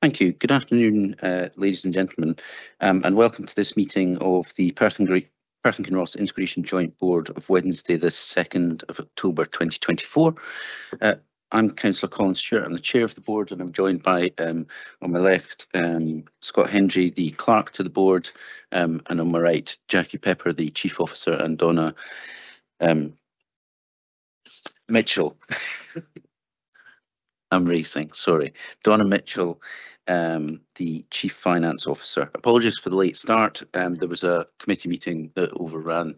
Thank you. Good afternoon, ladies and gentlemen, and welcome to this meeting of the Perth and Kinross Integration Joint Board of Wednesday, the 2nd of October 2024. I'm Councillor Colin Stewart, I'm the Chair of the Board, and I'm joined by, on my left, Scott Hendry, the Clerk to the Board, and on my right, Jackie Pepper, the Chief Officer, and Donna Mitchell. I'm racing, sorry. Donna Mitchell, the Chief Finance Officer. Apologies for the late start. There was a committee meeting that overran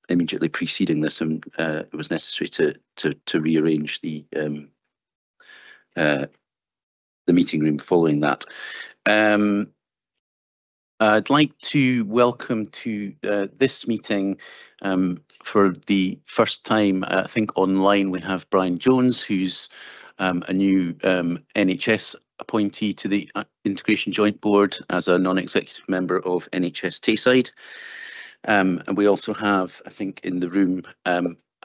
immediately preceding this, and it was necessary to rearrange the meeting room following that. I'd like to welcome to this meeting for the first time, I think online, we have Brian Jones, who's a new NHS appointee to the Integration Joint Board as a non-executive member of NHS Tayside. And we also have, I think, in the room,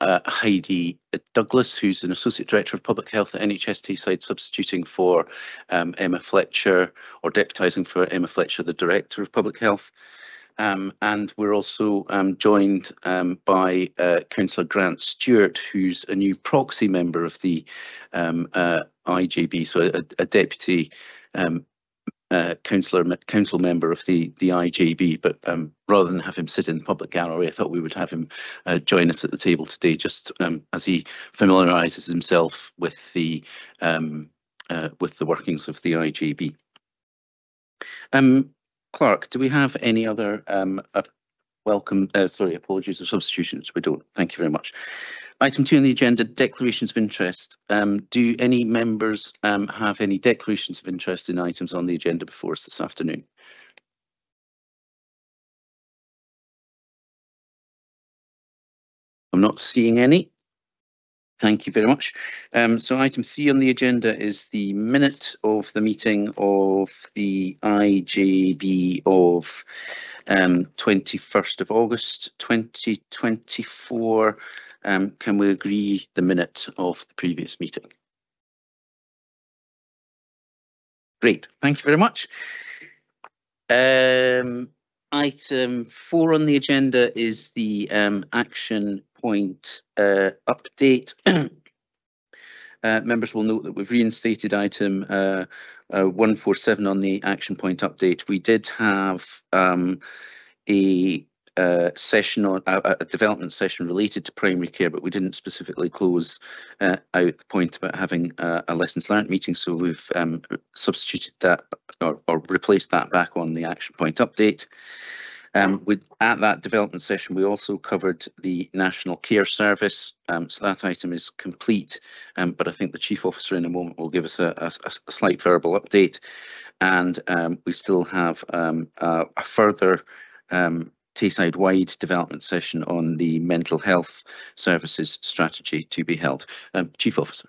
Heidi Douglas, who's an Associate Director of Public Health at NHS Tayside, substituting for Emma Fletcher, or deputising for Emma Fletcher, the Director of Public Health. And we're also joined by Councillor Grant Stewart, who's a new proxy member of the IJB, so a deputy council member of the IJB, but rather than have him sit in the public gallery, I thought we would have him join us at the table today, just as he familiarises himself with the workings of the IJB. Clerk, do we have any other apologies or substitutions? We don't. Thank you very much. Item 2 on the agenda, declarations of interest. Do any members have any declarations of interest in items on the agenda before us this afternoon? I'm not seeing any. Thank you very much. So item 3 on the agenda is the minute of the meeting of the IJB of 21st of August 2024. Can we agree the minute of the previous meeting? Great, thank you very much. Item 4 on the agenda is the action point update. Members will note that we've reinstated item 147 on the action point update. We did have a session on a development session related to primary care, but we didn't specifically close out the point about having a lessons learned meeting, so we've substituted that or replaced that back on the action point update. At that development session, we also covered the National Care Service, so that item is complete, but I think the Chief Officer in a moment will give us a slight verbal update, and we still have a further Tayside-wide development session on the mental health services strategy to be held. Chief Officer.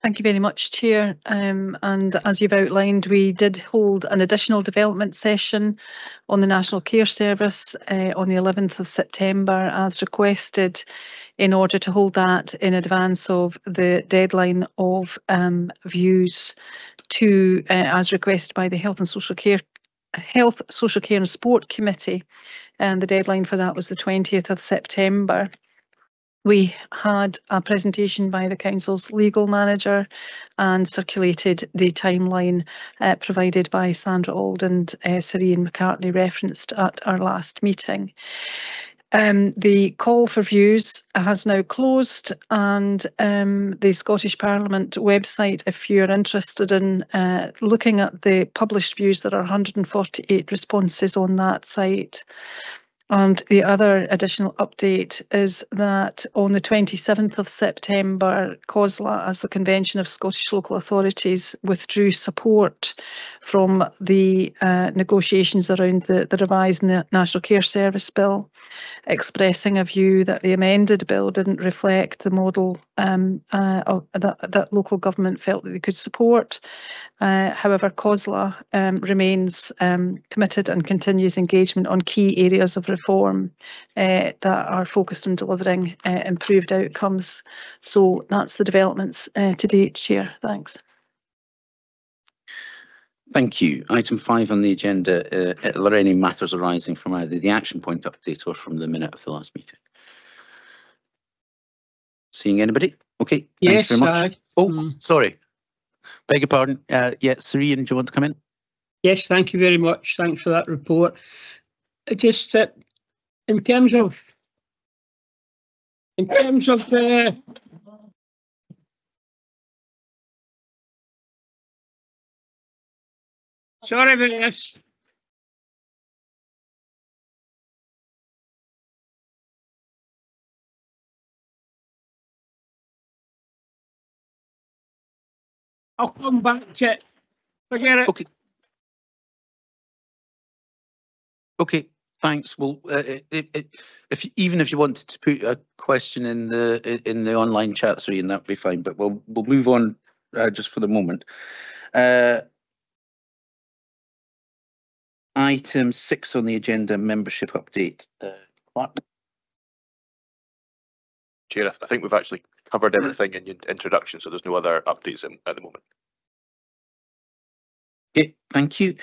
Thank you very much, Chair. And as you've outlined, we did hold an additional development session on the National Care Service on the 11th of September as requested, in order to hold that in advance of the deadline of views to, as requested by the Health, Social Care and Sport Committee, and the deadline for that was the 20th of September. We had a presentation by the Council's legal manager and circulated the timeline provided by Sandra Auld and Serene McCartney referenced at our last meeting. The call for views has now closed, and the Scottish Parliament website, if you're interested in looking at the published views, there are 148 responses on that site. And the other additional update is that on the 27th of September, COSLA, as the Convention of Scottish Local Authorities, withdrew support from the negotiations around the revised National Care Service Bill, expressing a view that the amended bill didn't reflect the model that local government felt that they could support. However, COSLA remains committed and continues engagement on key areas of reform that are focused on delivering improved outcomes. So that's the developments to date, Chair. Thanks. Thank you. Item 5 on the agenda, are there any matters arising from either the action point update or from the minute of the last meeting? Seeing anybody? Okay, thank you very much. Sorry. Beg your pardon. Yeah, Serene, do you want to come in? Yes, thank you very much. Thanks for that report. Just in terms of the sorry about this. I'll come back to it. Forget it. Okay. Okay, thanks. Well, even if you wanted to put a question in the online chat, Serene, that'd be fine. But we'll move on just for the moment. Item 6 on the agenda, membership update. Mark? Chair, I think we've actually covered everything in your introduction, so there's no other updates at the moment. Okay, thank you.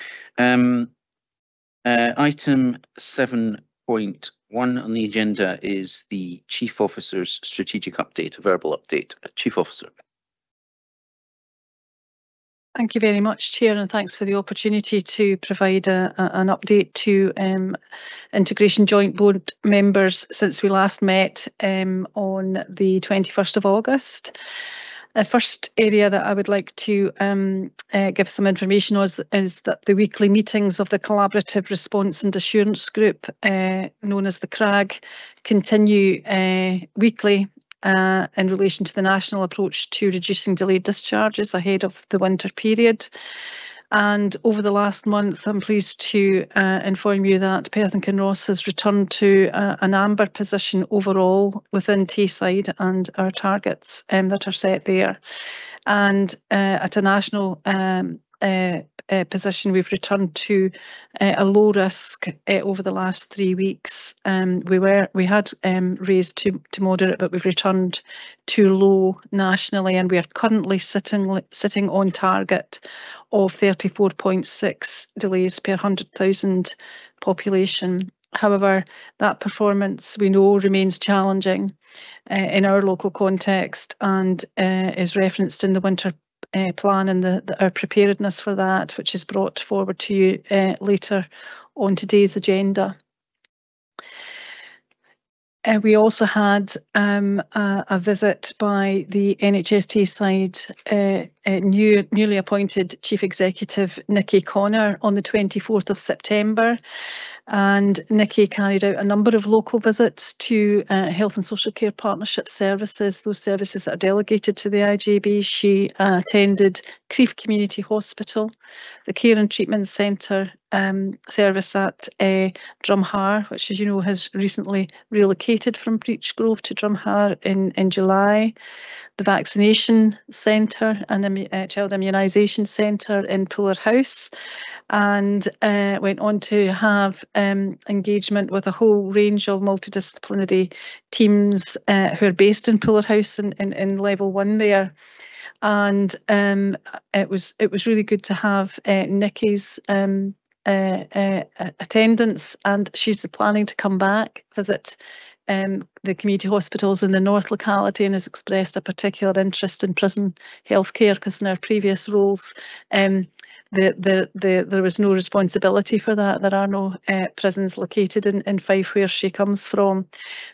Item 7.1 on the agenda is the Chief Officer's strategic update, a verbal update. Chief Officer. Thank you very much, Chair, and thanks for the opportunity to provide an update to Integration Joint Board members since we last met on the 21st of August. The first area that I would like to give some information on is that the weekly meetings of the Collaborative Response and Assurance Group, known as the CRAG, continue weekly in relation to the national approach to reducing delayed discharges ahead of the winter period. And over the last month, I'm pleased to inform you that Perth and Kinross has returned to an amber position overall within Tayside and our targets that are set there. And at a national position, we've returned to a low risk over the last 3 weeks. We had raised to moderate, but we've returned to low nationally, and we are currently sitting on target of 34.6 delays per 100,000 population. However, that performance we know remains challenging in our local context and is referenced in the winter plan and our preparedness for that, which is brought forward to you later on today's agenda. We also had a visit by the NHS Tayside newly appointed Chief Executive Nikki Connor on the 24th of September. And Nikki carried out a number of local visits to health and social care partnership services, those services that are delegated to the IJB. She attended Crieff Community Hospital, the Care and Treatment Centre service at Drumhar, which, as you know, has recently relocated from Breachgrove to Drumhar in July, the vaccination centre and the child immunisation centre in Puller House, and went on to have engagement with a whole range of multidisciplinary teams who are based in Puller House in level 1 there. And it was really good to have Nikki's attendance, and she's planning to come back, visit the community hospitals in the north locality, and has expressed a particular interest in prison healthcare, because in our previous roles there was no responsibility for that. There are no prisons located in Fife where she comes from,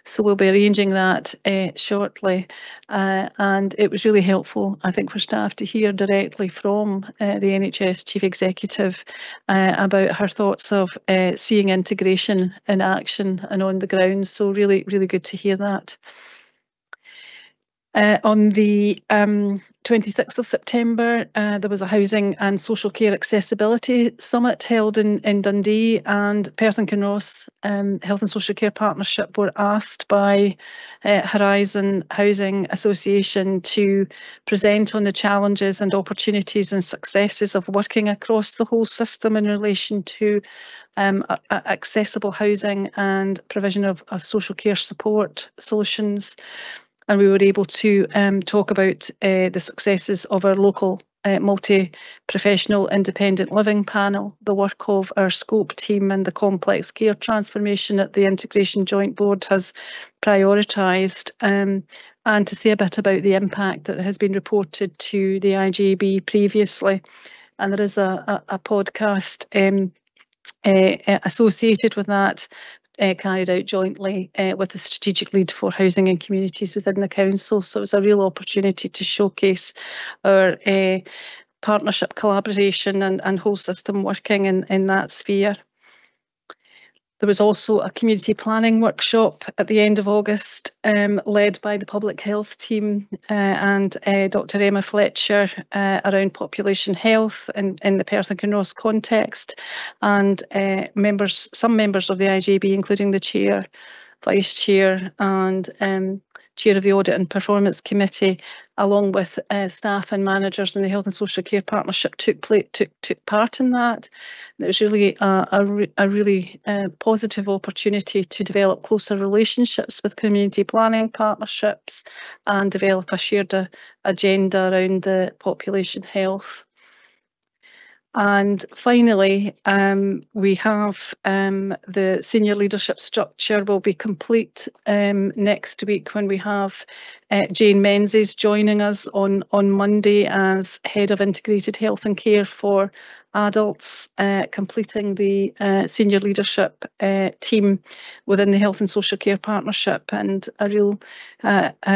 so we'll be arranging that shortly. And it was really helpful, I think, for staff to hear directly from the NHS Chief Executive about her thoughts of seeing integration in action and on the ground. So really good to hear that. On the 26th of September, there was a Housing and Social Care Accessibility Summit held in Dundee, and Perth and Kinross Health and Social Care Partnership were asked by Horizon Housing Association to present on the challenges and opportunities and successes of working across the whole system in relation to accessible housing and provision of social care support solutions. And we were able to talk about the successes of our local multi-professional independent living panel, the work of our scope team, and the complex care transformation that the Integration Joint Board has prioritised, and to say a bit about the impact that has been reported to the IJB previously. And there is a podcast associated with that, carried out jointly with the Strategic Lead for Housing and Communities within the Council. So it's a real opportunity to showcase our partnership, collaboration and whole system working in that sphere. There was also a community planning workshop at the end of August, led by the public health team and Dr. Emma Fletcher around population health in the Perth and Kinross context, and some members of the IJB, including the Chair, Vice Chair and Chair of the Audit and Performance Committee, along with staff and managers in the Health and Social Care Partnership, took part in that. And it was really a really positive opportunity to develop closer relationships with community planning partnerships and develop a shared agenda around the population health. And finally, we have the senior leadership structure will be complete next week when we have Jane Menzies joining us on Monday as Head of Integrated Health and Care for Adults, completing the senior leadership team within the Health and Social Care Partnership, and a real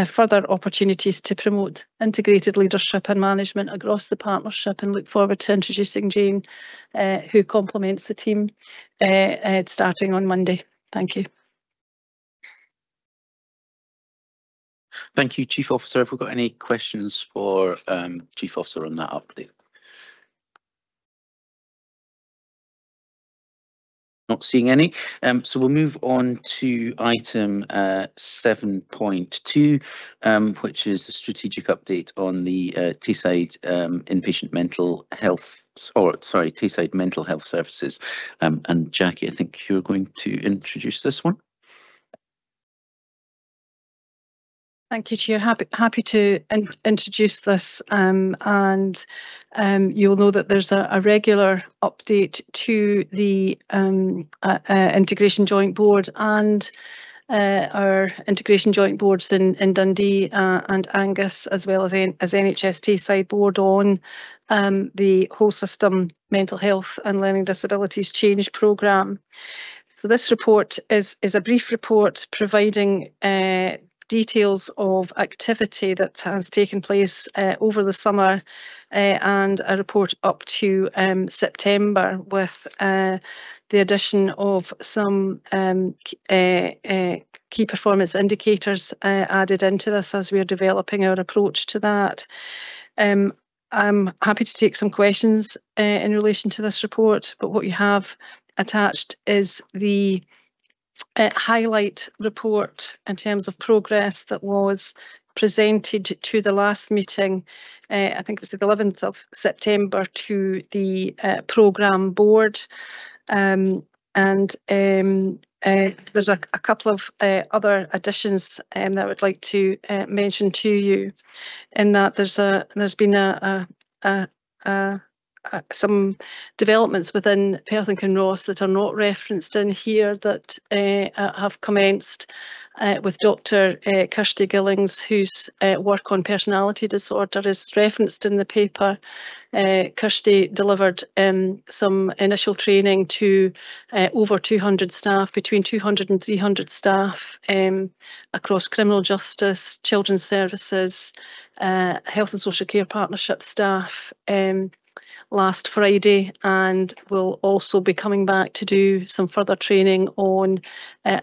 further opportunities to promote integrated leadership and management across the partnership, and look forward to introducing Jane, who complements the team, starting on Monday. Thank you. Thank you, Chief Officer. Have we got any questions for Chief Officer on that update? Not seeing any. So we'll move on to item 7.2, which is a strategic update on the Tayside inpatient mental health, Tayside mental health services. And Jackie, I think you're going to introduce this one. Thank you, Chair. Happy to introduce this, and you'll know that there's a regular update to the Integration Joint Board and our Integration Joint Boards in Dundee and Angus, as well as NHS Tayside Board, on the whole system mental health and learning disabilities change programme. So this report is a brief report providing details of activity that has taken place over the summer, and a report up to September, with the addition of some key performance indicators added into this as we are developing our approach to that. I'm happy to take some questions in relation to this report, but what you have attached is the highlight report in terms of progress that was presented to the last meeting. I think it was the 11th of September, to the programme board, and there's a couple of other additions that I would like to mention to you, in that there's been some developments within Perth and Kinross that are not referenced in here that have commenced with Dr. Kirsty Gillings, whose work on personality disorder is referenced in the paper. Kirsty delivered some initial training to over 200 staff, between 200 and 300 staff, across criminal justice, children's services, health and social care partnership staff, last Friday, and we'll also be coming back to do some further training on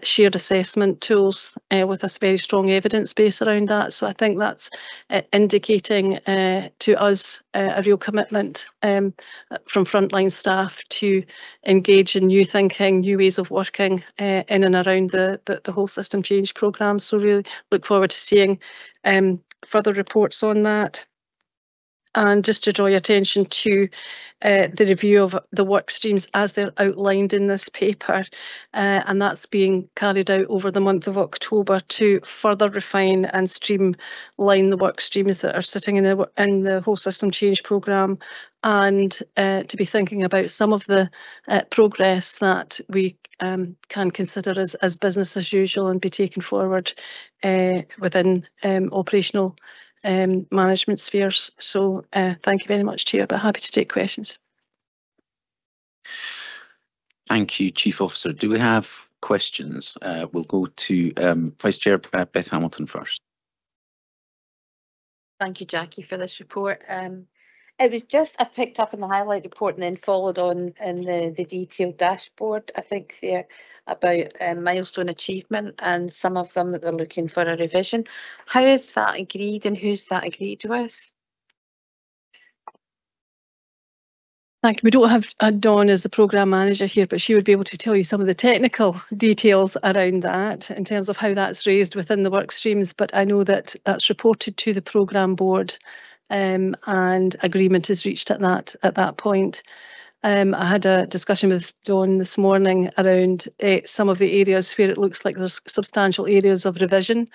shared assessment tools with a very strong evidence base around that. So I think that's indicating to us a real commitment from frontline staff to engage in new thinking, new ways of working in and around the whole system change programme. So really look forward to seeing further reports on that. And just to draw your attention to the review of the work streams as they're outlined in this paper, and that's being carried out over the month of October to further refine and streamline the work streams that are sitting in the whole system change programme, and to be thinking about some of the progress that we can consider as business as usual and be taken forward within operational management spheres. So thank you very much, Chair, but happy to take questions. Thank you, Chief Officer. Do we have questions? We'll go to Vice Chair Beth Hamilton first. Thank you, Jackie, for this report. It was just, I picked up in the highlight report and then followed on in the detailed dashboard, I think there, about milestone achievement and some of them that they're looking for a revision. How is that agreed and who's that agreed with? Thank you. We don't have Dawn as the programme manager here, but she would be able to tell you some of the technical details around that in terms of how that's raised within the work streams. But I know that that's reported to the programme board and agreement is reached at that point. I had a discussion with Dawn this morning around some of the areas where it looks like there's substantial areas of revision,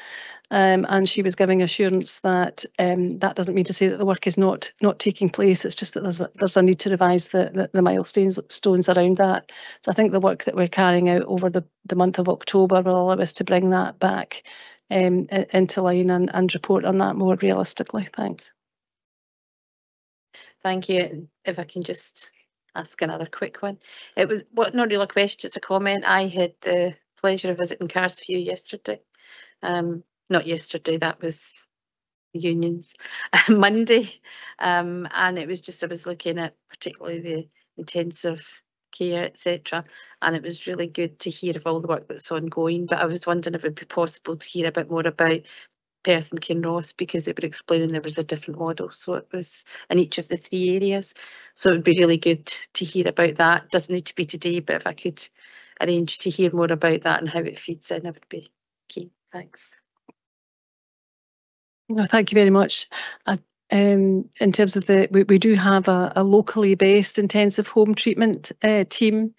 and she was giving assurance that that doesn't mean to say that the work is not taking place. It's just that there's a need to revise the milestones around that. So I think the work that we're carrying out over the month of October will allow us to bring that back into line and report on that more realistically. Thanks. Thank you. If I can just ask another quick one. It was not really a question, it's a comment. I had the pleasure of visiting Carsview yesterday. Not yesterday, that was unions, Monday. And it was just, I was looking at particularly the intensive care, etc. And it was really good to hear of all the work that's ongoing. But I was wondering if it would be possible to hear a bit more about Perth and Kinross, because they were explaining there was a different model, so it was in each of the 3 areas. So it would be really good to hear about that. Doesn't need to be today, but if I could arrange to hear more about that and how it feeds in, I would be keen. Thanks. No, thank you very much. In terms of we do have a locally based intensive home treatment team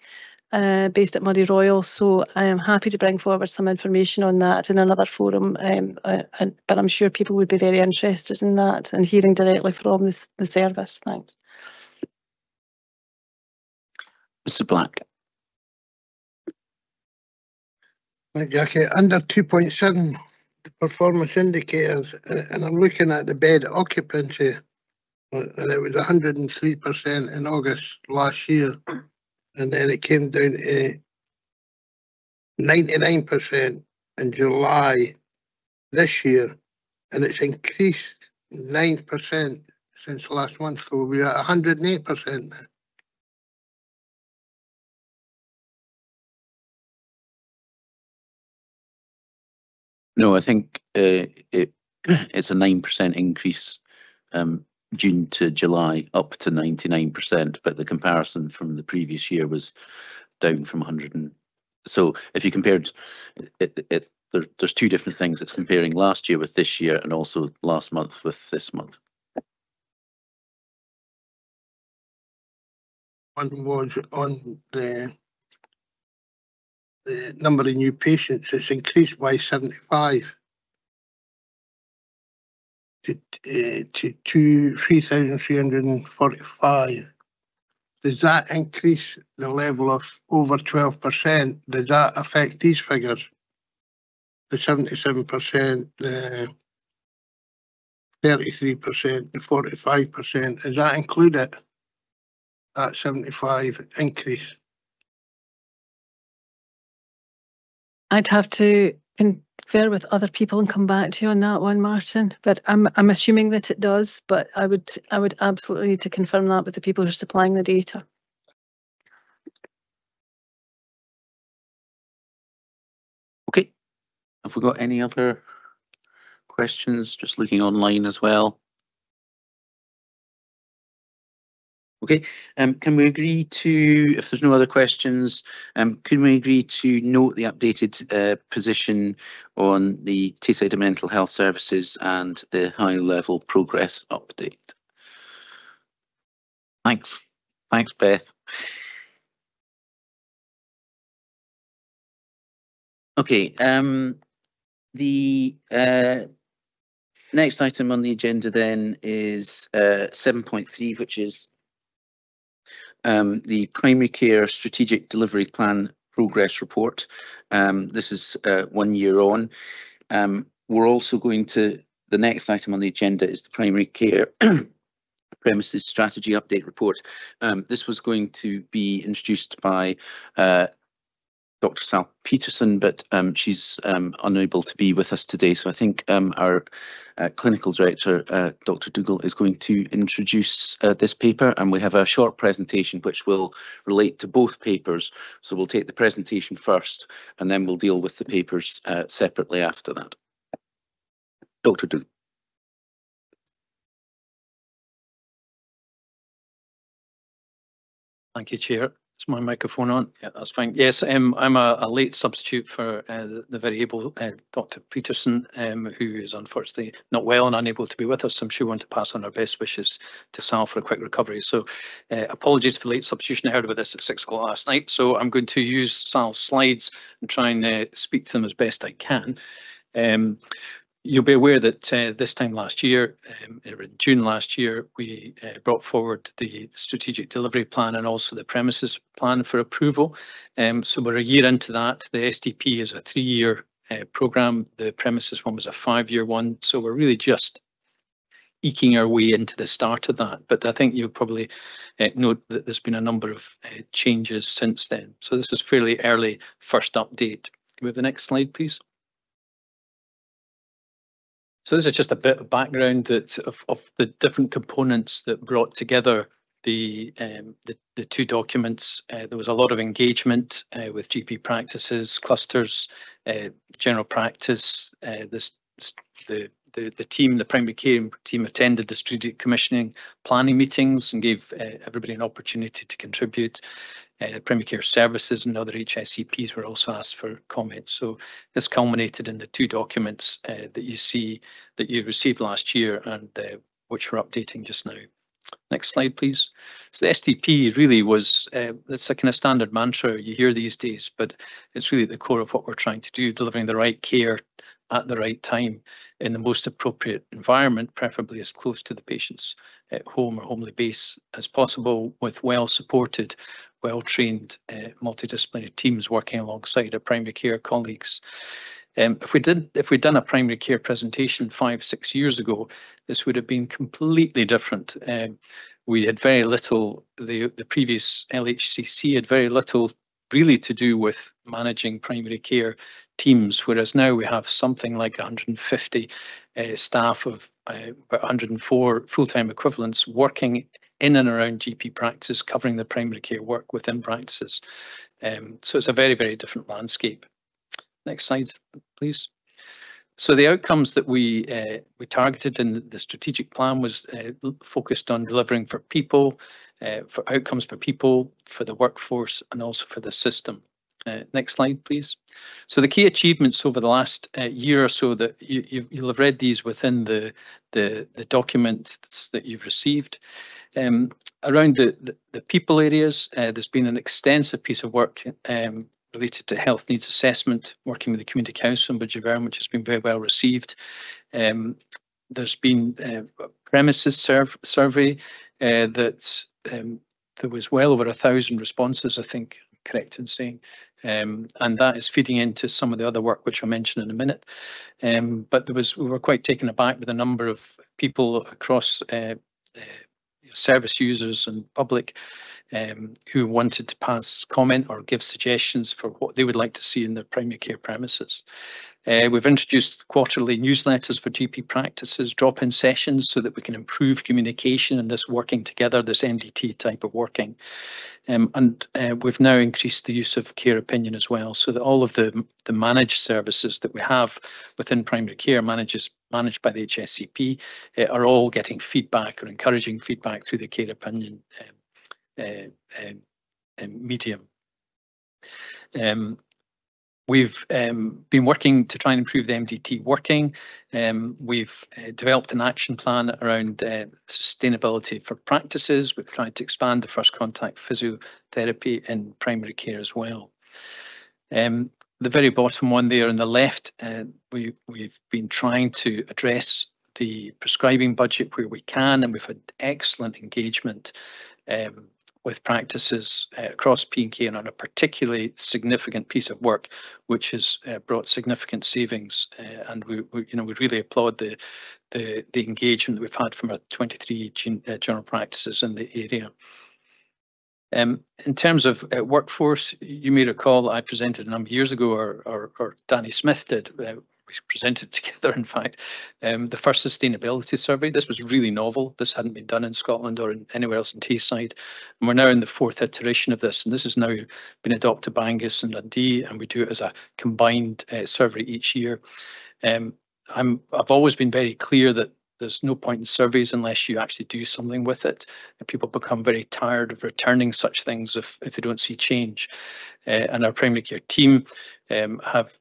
based at Murray Royal, so I am happy to bring forward some information on that in another forum, but I'm sure people would be very interested in that and hearing directly from the service. Thanks. Mr. Black. Right, Jackie, under 2.7, the performance indicators, and I'm looking at the bed occupancy, and it was 103% in August last year. And then it came down to 99% in July this year, and it's increased 9% since last month, so we're at 108% now. No, I think it's a 9% increase June to July up to 99%, but the comparison from the previous year was down from 100. So if you compared there's 2 different things. It's comparing last year with this year and also last month with this month. One was on the number of new patients. It's increased by 75 to 3,345. Does that increase the level of over 12%? Does that affect these figures? The 77%, the 33%, the 45%, does that include it? That 75 increase? I'd have to confer with other people and come back to you on that one, Martin. But I'm assuming that it does, but I would absolutely need to confirm that with the people who are supplying the data. Okay. Have we got any other questions? Just looking online as well. Okay, can we agree to, if there's no other questions, can we agree to note the updated position on the Tayside Mental Health Services and the high-level progress update? Thanks. Thanks, Beth. Okay, the next item on the agenda then is 7.3, which is the Primary Care Strategic Delivery Plan Progress Report. This is 1 year on. We're also going to, the next item on the agenda is the Primary Care Premises Strategy Update Report. This was going to be introduced by Dr. Sal Peterson, but she's unable to be with us today. So I think our clinical director, Dr. Dougal, is going to introduce this paper, and we have a short presentation which will relate to both papers. So we'll take the presentation first, and then we'll deal with the papers separately after that. Dr. Dougal. Thank you, Chair. Is my microphone on? Yeah, that's fine. Yes, I'm a late substitute for the very able Dr. Peterson, who is unfortunately not well and unable to be with us. I'm sure we want to pass on our best wishes to Sal for a quick recovery. So apologies for late substitution. I heard about this at 6 o'clock last night. So I'm going to use Sal's slides and try and speak to them as best I can. You'll be aware that this time last year, in June last year, we brought forward the strategic delivery plan and also the premises plan for approval. So we're a year into that. The SDP is a 3-year programme. The premises one was a 5-year one. So we're really just eking our way into the start of that. But I think you'll probably note that there's been a number of changes since then. So this is fairly early first update. Can we have the next slide, please? So this is just a bit of background that of the different components that brought together the two documents. There was a lot of engagement with GP practices, clusters, general practice. The team, the primary care team, attended the strategic commissioning planning meetings and gave everybody an opportunity to contribute. Primary care services and other HSCPs were also asked for comments. So this culminated in the two documents that you see that you received last year and which we're updating just now. Next slide, please. So the SDP really was, it's a kind of standard mantra you hear these days, but it's really at the core of what we're trying to do, delivering the right care at the right time in the most appropriate environment, preferably as close to the patient's home or homely base as possible, with well-supported, well-trained multidisciplinary teams working alongside our primary care colleagues. If we'd done a primary care presentation 5-6 years ago, this would have been completely different. We had very little, the previous LHCC had very little really to do with managing primary care teams, whereas now we have something like 150 staff of about 104 full-time equivalents working in and around GP practices, covering the primary care work within practices. So it's a very, very different landscape. Next slide, please. So the outcomes that we targeted in the strategic plan was focused on delivering for people, for outcomes for people, for the workforce, and also for the system. Next slide, please. So the key achievements over the last year or so that you'll have read these within the documents that you've received. Around the people areas, there's been an extensive piece of work related to health needs assessment, working with the Community Council in Bridgeverne, which has been very well received. There's been a premises survey that there was well over 1,000 responses, I think I'm correct in saying, and that is feeding into some of the other work which I'll mention in a minute. But we were quite taken aback with the number of people across service users and public who wanted to pass comment or give suggestions for what they would like to see in their primary care premises. We've introduced quarterly newsletters for GP practices, drop-in sessions, so that we can improve communication and this working together, this MDT type of working. And we've now increased the use of care opinion as well, so that all of the managed services that we have within primary care managed by the HSCP are all getting feedback or encouraging feedback through the care opinion medium. We've been working to try and improve the MDT working. We've developed an action plan around sustainability for practices. We've tried to expand the first contact physiotherapy in primary care as well. The very bottom one there on the left, we've been trying to address the prescribing budget where we can, and we've had excellent engagement with practices across P&K on a particularly significant piece of work, which has brought significant savings. And we really applaud the engagement that we've had from our 23 general practices in the area. In terms of workforce, you may recall I presented a number of years ago, or Danny Smith did. We presented together, in fact, the first sustainability survey. This was really novel. This hadn't been done in Scotland or anywhere else in Tayside. And we're now in the 4th iteration of this. And this has now been adopted by Angus and Dundee, and we do it as a combined survey each year. I've always been very clear that there's no point in surveys unless you actually do something with it. And people become very tired of returning such things if they don't see change. And our primary care team have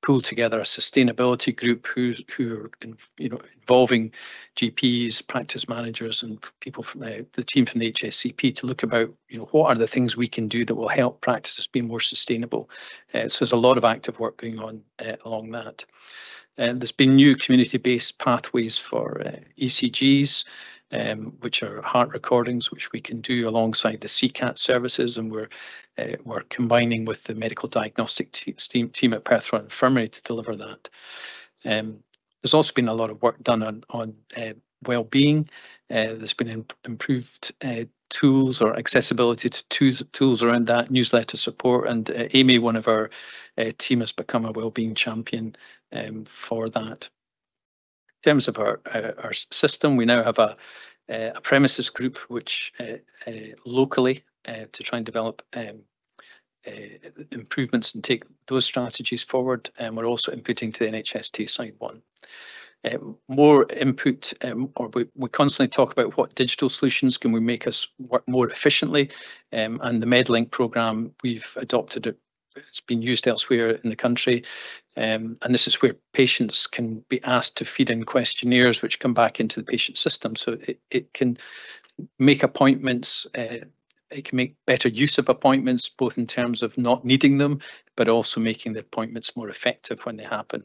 pulled together a sustainability group who are involving GPs, practice managers, and people from the team from the HSCP to look about what are the things we can do that will help practices be more sustainable. So there's a lot of active work going on along that. There's been new community-based pathways for ECGs, which are heart recordings, which we can do alongside the CCAT services, and we're combining with the medical diagnostic team at Perth Royal Infirmary to deliver that. There's also been a lot of work done on well-being. There's been improved tools or accessibility to tools around that, newsletter support, and Amy, one of our team, has become a well-being champion for that. In terms of our system, we now have a premises group which locally to try and develop improvements and take those strategies forward, and we're also inputting to the NHS Tayside one. More input, or we constantly talk about what digital solutions can we make us work more efficiently, and the MedLink programme we've adopted. It's been used elsewhere in the country, and this is where patients can be asked to feed in questionnaires which come back into the patient system. So it can make appointments, it can make better use of appointments, both in terms of not needing them, but also making the appointments more effective when they happen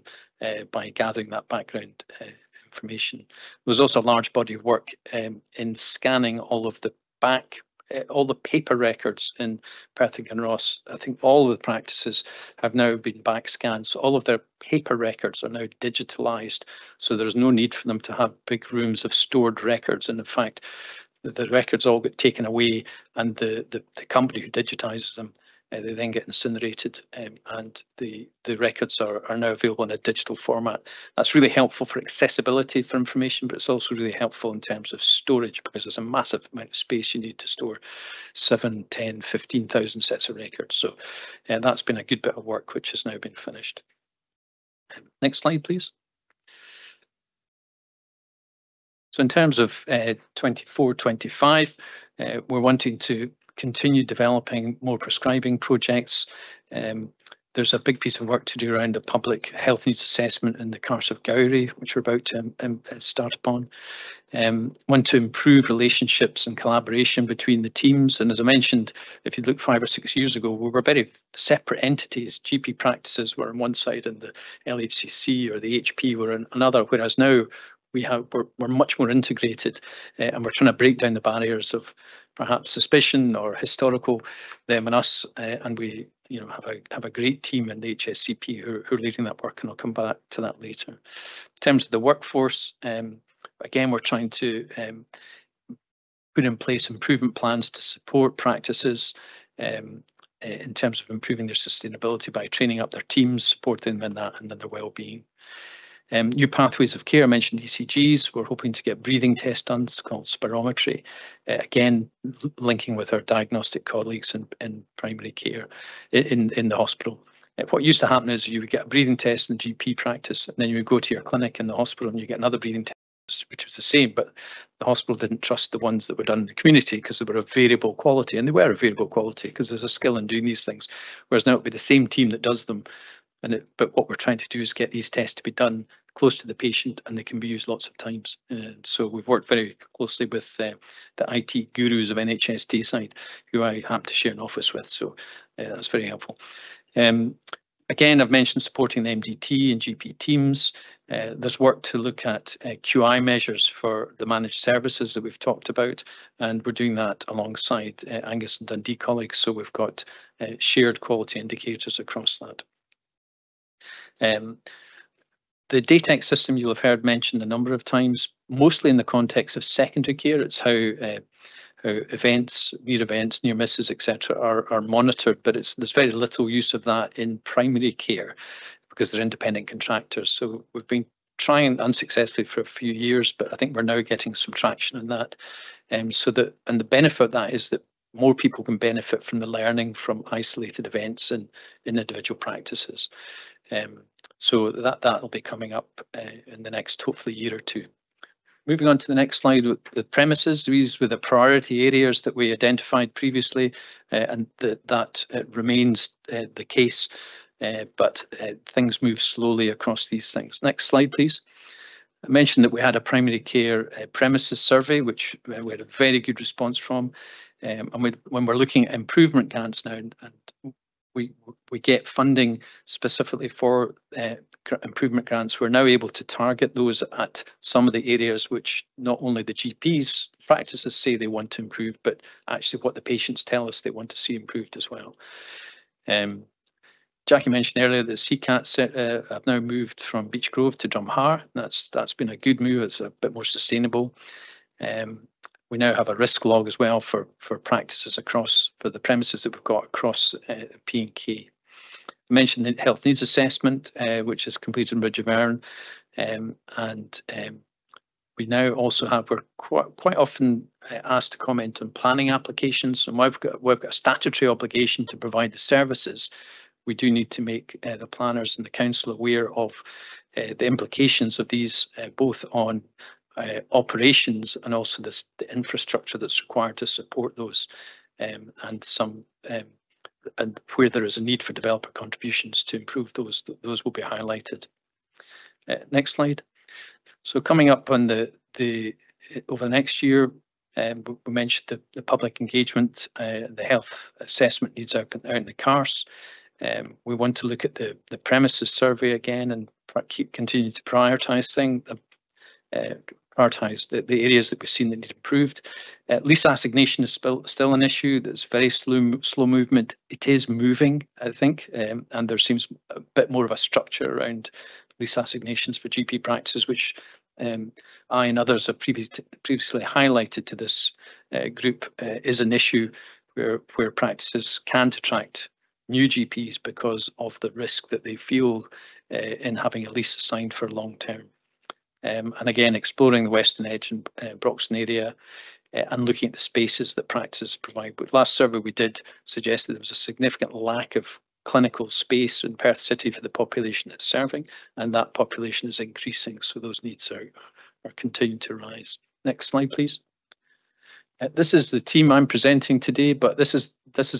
by gathering that background information. There was also a large body of work in scanning all of the all the paper records in Perth and Kinross. I think all of the practices have now been back scanned, so all of their paper records are now digitalised, so there's no need for them to have big rooms of stored records. And in fact, the records all get taken away, and the company who digitises them, they then get incinerated, and the records are now available in a digital format. That's really helpful for accessibility for information, but it's also really helpful in terms of storage, because there's a massive amount of space you need to store 7, 10, 15,000 sets of records. So that's been a good bit of work which has now been finished. Next slide, please. So in terms of 24-25, we're wanting to continue developing more prescribing projects. There's a big piece of work to do around a public health needs assessment in the Carse of Gowrie, which we're about to start upon. Want to improve relationships and collaboration between the teams. And as I mentioned, if you look 5 or 6 years ago, we were very separate entities. GP practices were on one side and the LHCC or the HP were on another, whereas now we're much more integrated, and we're trying to break down the barriers of perhaps suspicion or historical them and us, and we have a great team in the HSCP who are leading that work, and I'll come back to that later. In terms of the workforce, again, we're trying to put in place improvement plans to support practices in terms of improving their sustainability by training up their teams, supporting them in that, and then their well-being. New pathways of care, I mentioned ECGs. We're hoping to get breathing tests done. It's called spirometry. Again, linking with our diagnostic colleagues in primary care in the hospital. What used to happen is you would get a breathing test in the GP practice, and then you would go to your clinic in the hospital and you get another breathing test, which was the same, but the hospital didn't trust the ones that were done in the community because they were of variable quality, and they were of variable quality because there's a skill in doing these things. Whereas now it'll be the same team that does them. But what we're trying to do is get these tests to be done close to the patient, and they can be used lots of times. So we've worked very closely with the IT gurus of NHS side, who I happen to share an office with. So that's very helpful. Again, I've mentioned supporting the MDT and GP teams. There's work to look at QI measures for the managed services that we've talked about, and we're doing that alongside Angus and Dundee colleagues. So we've got shared quality indicators across that. The DATEX system you'll have heard mentioned a number of times, mostly in the context of secondary care. It's how events, near events, near misses, etc., are monitored, but there's very little use of that in primary care because they're independent contractors. So we've been trying unsuccessfully for a few years, but I think we're now getting some traction in that. And the benefit of that is that more people can benefit from the learning from isolated events in individual practices. So that'll be coming up in the next, hopefully, year or two. Moving on to the next slide with the premises, these were the priority areas that we identified previously, and that remains the case, but things move slowly across these things. Next slide, please. I mentioned that we had a primary care premises survey, which we had a very good response from. And when we're looking at improvement grants now, and we get funding specifically for improvement grants, we're now able to target those at some of the areas which not only the GPs practices say they want to improve, but actually what the patients tell us they want to see improved as well. Jackie mentioned earlier that CCAT have now moved from Beech Grove to Drumhar. That's been a good move. It's a bit more sustainable. We now have a risk log as well for practices for the premises that we've got across P&K. I mentioned the health needs assessment, which is completed in Bridge of Erne, and we now also we're quite often asked to comment on planning applications, and we've got a statutory obligation to provide the services. We do need to make the planners and the council aware of the implications of these, both on operations and also the infrastructure that's required to support those, and where there is a need for developer contributions to improve those will be highlighted. Next slide. So coming up on over the next year, we mentioned the public engagement, the health assessment needs out in the CARS. We want to look at the premises survey again and continue to prioritise the areas that we've seen that need improved. Lease assignation is still an issue that's very slow movement. It is moving, I think, and there seems a bit more of a structure around lease assignations for GP practices, which I and others have previously highlighted to this group is an issue where practices can't attract new GPs because of the risk that they feel in having a lease assigned for long term. And again, exploring the Western Edge and Broxton area and looking at the spaces that practices provide. But last survey we did suggest that there was a significant lack of clinical space in Perth City for the population it's serving, and that population is increasing, so those needs are continuing to rise. Next slide, please. This is the team I'm presenting today, but this is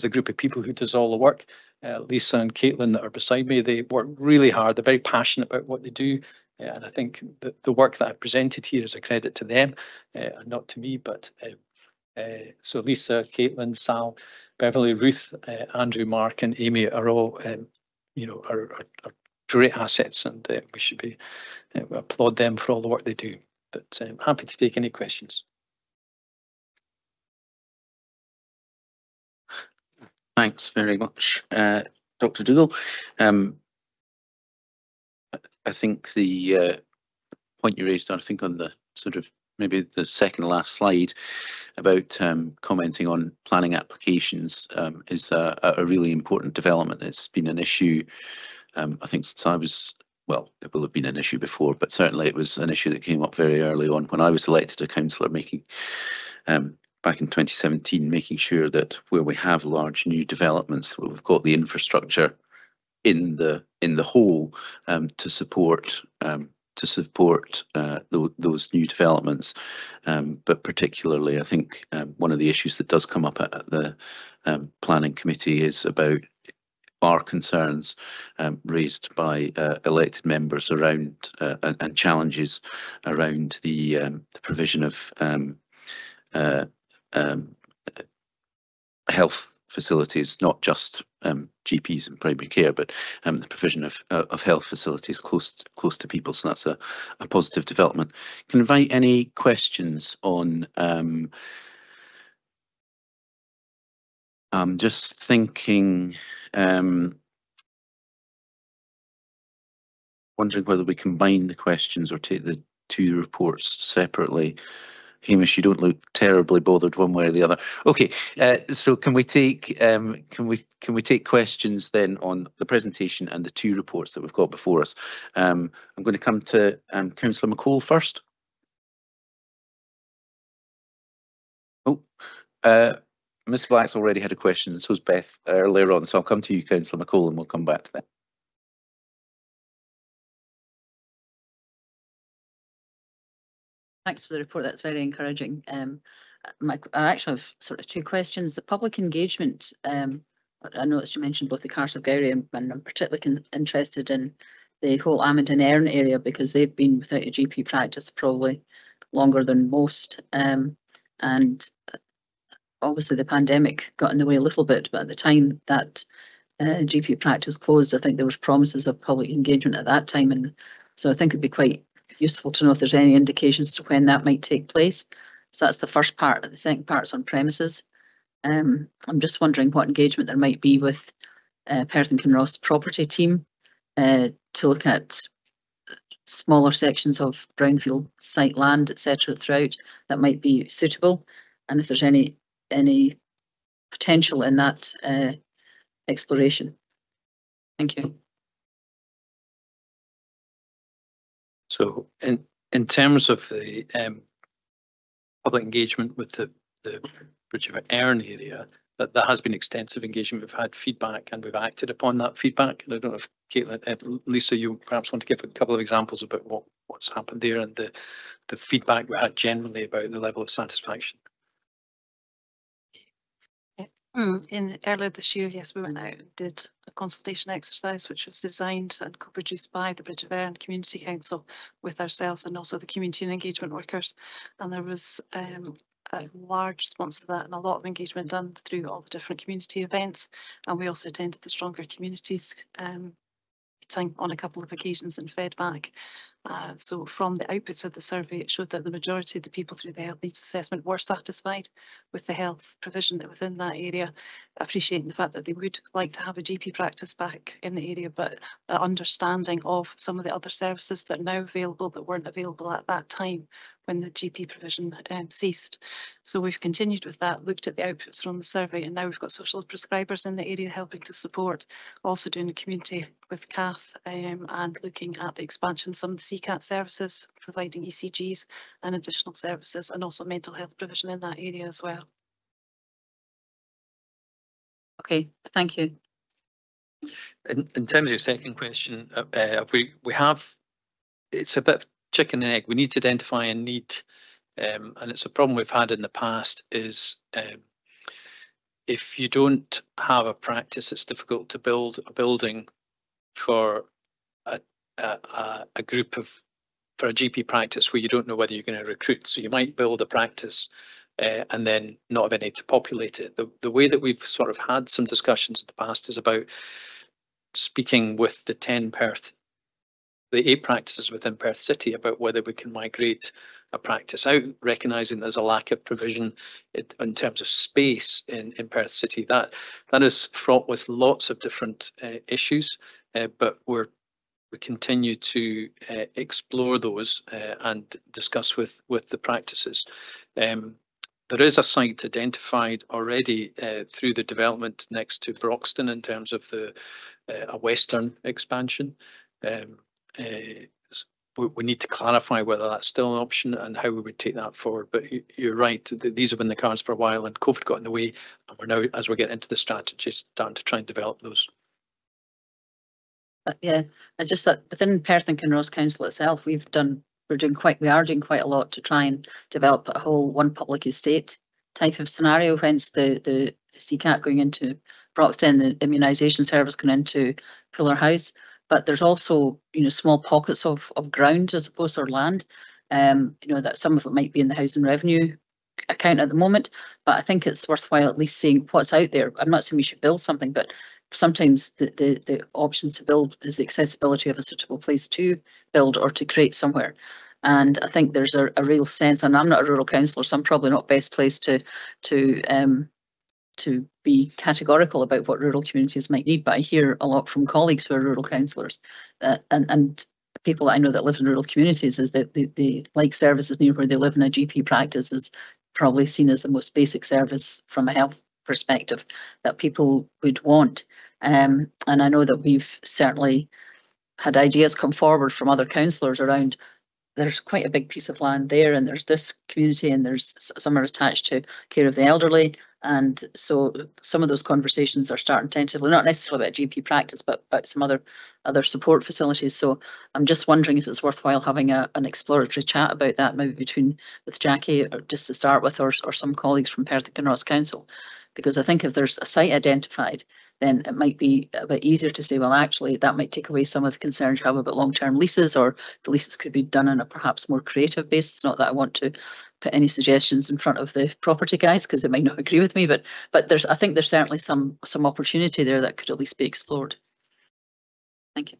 a group of people who does all the work. Lisa and Caitlin that are beside me, they work really hard. They're very passionate about what they do. And I think the work that I presented here is a credit to them, and not to me. But so Lisa, Caitlin, Sal, Beverly, Ruth, Andrew, Mark, and Amy are all, are great assets, and we should applaud them for all the work they do. But I'm happy to take any questions. Thanks very much, Dr. Dougal. I think the point you raised, I think, on the sort of maybe the second to last slide about commenting on planning applications is a really important development. It's been an issue, I think, since I was, well, it will have been an issue before, but certainly it was an issue that came up very early on when I was elected a councillor, making back in 2017, making sure that where we have large new developments, we've got the infrastructure in the whole to support those new developments. But particularly, I think one of the issues that does come up at the planning committee is about our concerns raised by elected members around and challenges around the provision of health facilities, not just GPs and primary care, but the provision of health facilities close to people. So that's a positive development. Can I invite any questions on? I'm just thinking, wondering whether we combine the questions or take the two reports separately. Hamish, you don't look terribly bothered one way or the other. Okay, so can we take questions then on the presentation and the two reports that we've got before us? I'm going to come to Councillor McCall first. Oh, Ms. Black's already had a question, and so's Beth earlier on. So I'll come to you, Councillor McCall, and we'll come back to that. Thanks for the report. That's very encouraging. I actually have sort of two questions. The public engagement, I noticed you mentioned both the Carse of Gowrie and I'm particularly interested in the whole Amond and Erne area because they've been without a GP practice probably longer than most. And obviously the pandemic got in the way a little bit, but at the time that GP practice closed, I think there was promises of public engagement at that time. And so I think it'd be quite useful to know if there's any indications to when that might take place. So that's the first part. The second part's on premises. I'm just wondering what engagement there might be with Perth and Kinross property team to look at smaller sections of brownfield site land, etc. throughout that might be suitable, and if there's any potential in that exploration. Thank you. So in terms of the public engagement with the Bridge of Erne area, that there has been extensive engagement. We've had feedback and we've acted upon that feedback. And I don't know if Caitlin, Lisa, you perhaps want to give a couple of examples about what's happened there and the feedback we had generally about the level of satisfaction. Earlier this year, yes, we went out and did a consultation exercise which was designed and co-produced by the Bridge of Erne Community Council with ourselves and also the community and engagement workers. And there was a large response to that and a lot of engagement done through all the different community events. And we also attended the Stronger Communities meeting on a couple of occasions and fed back. So from the outputs of the survey, it showed that the majority of the people through the health needs assessment were satisfied with the health provision within that area, appreciating the fact that they would like to have a GP practice back in the area, but the understanding of some of the other services that are now available that weren't available at that time when the GP provision ceased. So we've continued with that, looked at the outputs from the survey, and now we've got social prescribers in the area helping to support, also doing the community with Kath and looking at the expansion of some of the CCAT services, providing ECGs and additional services, and also mental health provision in that area as well. Okay, thank you. In terms of your second question, we have, it's a bit of chicken and egg. We need to identify a need, and it's a problem we've had in the past is if you don't have a practice, it's difficult to build a building for a group of, for a GP practice where you don't know whether you're going to recruit. So you might build a practice and then not have any to populate it. The way that we've sort of had some discussions in the past is about speaking with the 8 practices within Perth City about whether we can migrate a practice out, recognising there's a lack of provision in terms of space in Perth City. That is fraught with lots of different issues, but we we continue to explore those and discuss with the practices. There is a site identified already through the development next to Broxton in terms of a western expansion. We need to clarify whether that's still an option and how we would take that forward. But you're right, these have been the cards for a while, and COVID got in the way, and we're now, as we're getting into the strategy, starting to try and develop those. Yeah, and just that within Perth and Kinross Council itself, we are doing quite a lot to try and develop a whole one public estate type of scenario, hence the CCAT going into Broxton, the immunisation service going into Pillar House. But there's also, small pockets of ground as opposed to land, that some of it might be in the housing revenue account at the moment, but I think it's worthwhile at least seeing what's out there. I'm not saying we should build something, but sometimes the option to build is the accessibility of a suitable place to build or to create somewhere. And I think there's a real sense, and I'm not a rural councillor, so I'm probably not best placed to be categorical about what rural communities might need, but I hear a lot from colleagues who are rural councillors and people that I know that live in rural communities is that they like services near where they live, and a GP practice is probably seen as the most basic service from a health perspective that people would want. And I know that we've certainly had ideas come forward from other councillors around there's quite a big piece of land there, and there's this community, and there's some are attached to care of the elderly. And so some of those conversations are starting tentatively, not necessarily about GP practice, but about some other support facilities. So I'm just wondering if it's worthwhile having an exploratory chat about that, maybe with Jackie, or just to start with, or some colleagues from Perth and Kinross Council. Because I think if there's a site identified, then it might be a bit easier to say, well, actually, that might take away some of the concerns you have about long-term leases, or the leases could be done on a perhaps more creative basis. Not that I want to put any suggestions in front of the property guys, because they might not agree with me, but I think there's certainly some opportunity there that could at least be explored. Thank you.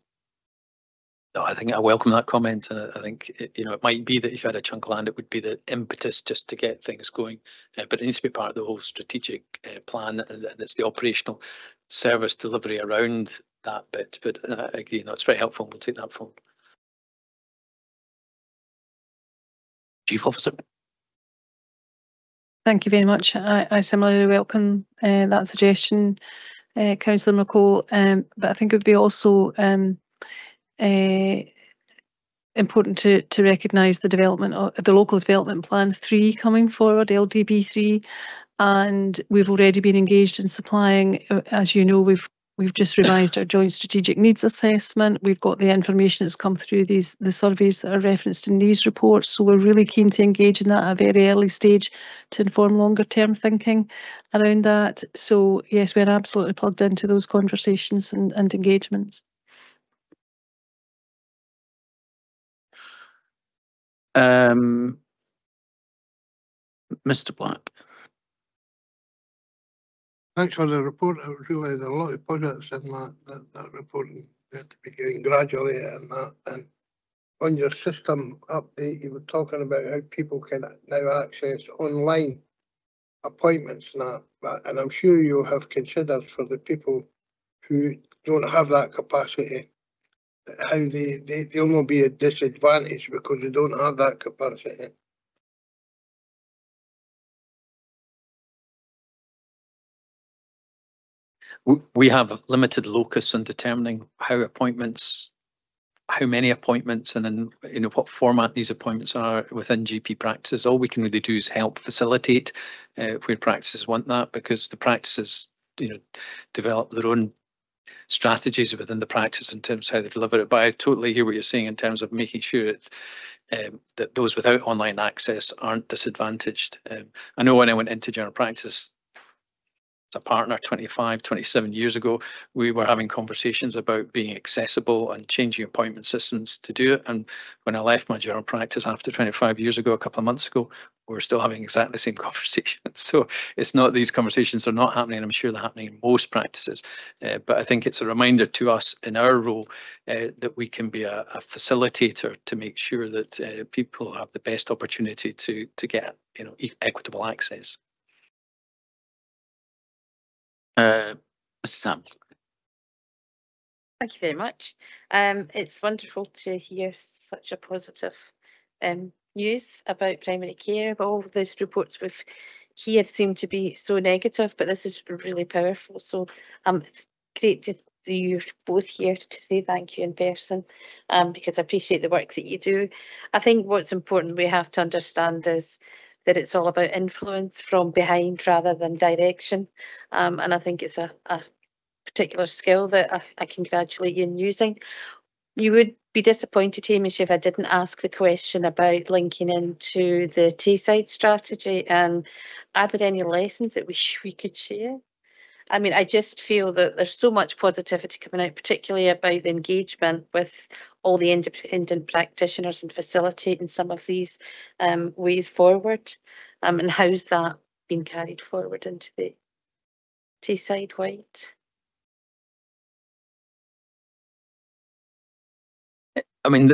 No, I think I welcome that comment, and I think it might be that if you had a chunk of land, it would be the impetus just to get things going, but it needs to be part of the whole strategic plan, and it's the operational service delivery around that bit. But I agree, it's very helpful. We'll take that forward. Chief Officer. Thank you very much. I similarly welcome that suggestion, Councillor McCall, but I think it would be also important to recognise the development of the local development plan 3 coming forward, LDB 3, and we've already been engaged in supplying. As you know, we've just revised our joint strategic needs assessment. We've got the information that's come through the surveys that are referenced in these reports, so we're really keen to engage in that at a very early stage to inform longer term thinking around that. So yes, we're absolutely plugged into those conversations and engagements. Mr. Black. Thanks for the report. I realised there are a lot of positives in that report, and we have to be getting gradually and that. And on your system update, you were talking about how people can now access online appointments now, and I'm sure you'll have considered for the people who don't have that capacity, how they'll not be a disadvantage because they don't have that capacity. We have limited locus in determining how many appointments and in what format these appointments are within GP practices. All we can really do is help facilitate where practices want that, because the practices develop their own strategies within the practice in terms of how they deliver it. But I totally hear what you're saying in terms of making sure that those without online access aren't disadvantaged. I know when I went into general practice as a partner 25, 27 years ago, we were having conversations about being accessible and changing appointment systems to do it. And when I left my general practice after 25 years ago, a couple of months ago, we're still having exactly the same conversation. So it's not, these conversations are not happening. I'm sure they're happening in most practices. But I think it's a reminder to us in our role that we can be a facilitator to make sure that people have the best opportunity to get equitable access. Sam. Thank you very much. It's wonderful to hear such a positive news about primary care. But all the reports we've here seem to be so negative, but this is really powerful. So it's great to see you both here to say thank you in person, because I appreciate the work that you do. I think what's important we have to understand is that it's all about influence from behind rather than direction. And I think it's a particular skill that I congratulate you in using. You would be disappointed, Hamish, if I didn't ask the question about linking into the Tayside strategy, and are there any lessons that we could share? I mean, I just feel that there's so much positivity coming out, particularly about the engagement with all the independent practitioners and facilitating some of these ways forward. And how's that been carried forward into the Tayside White? I mean,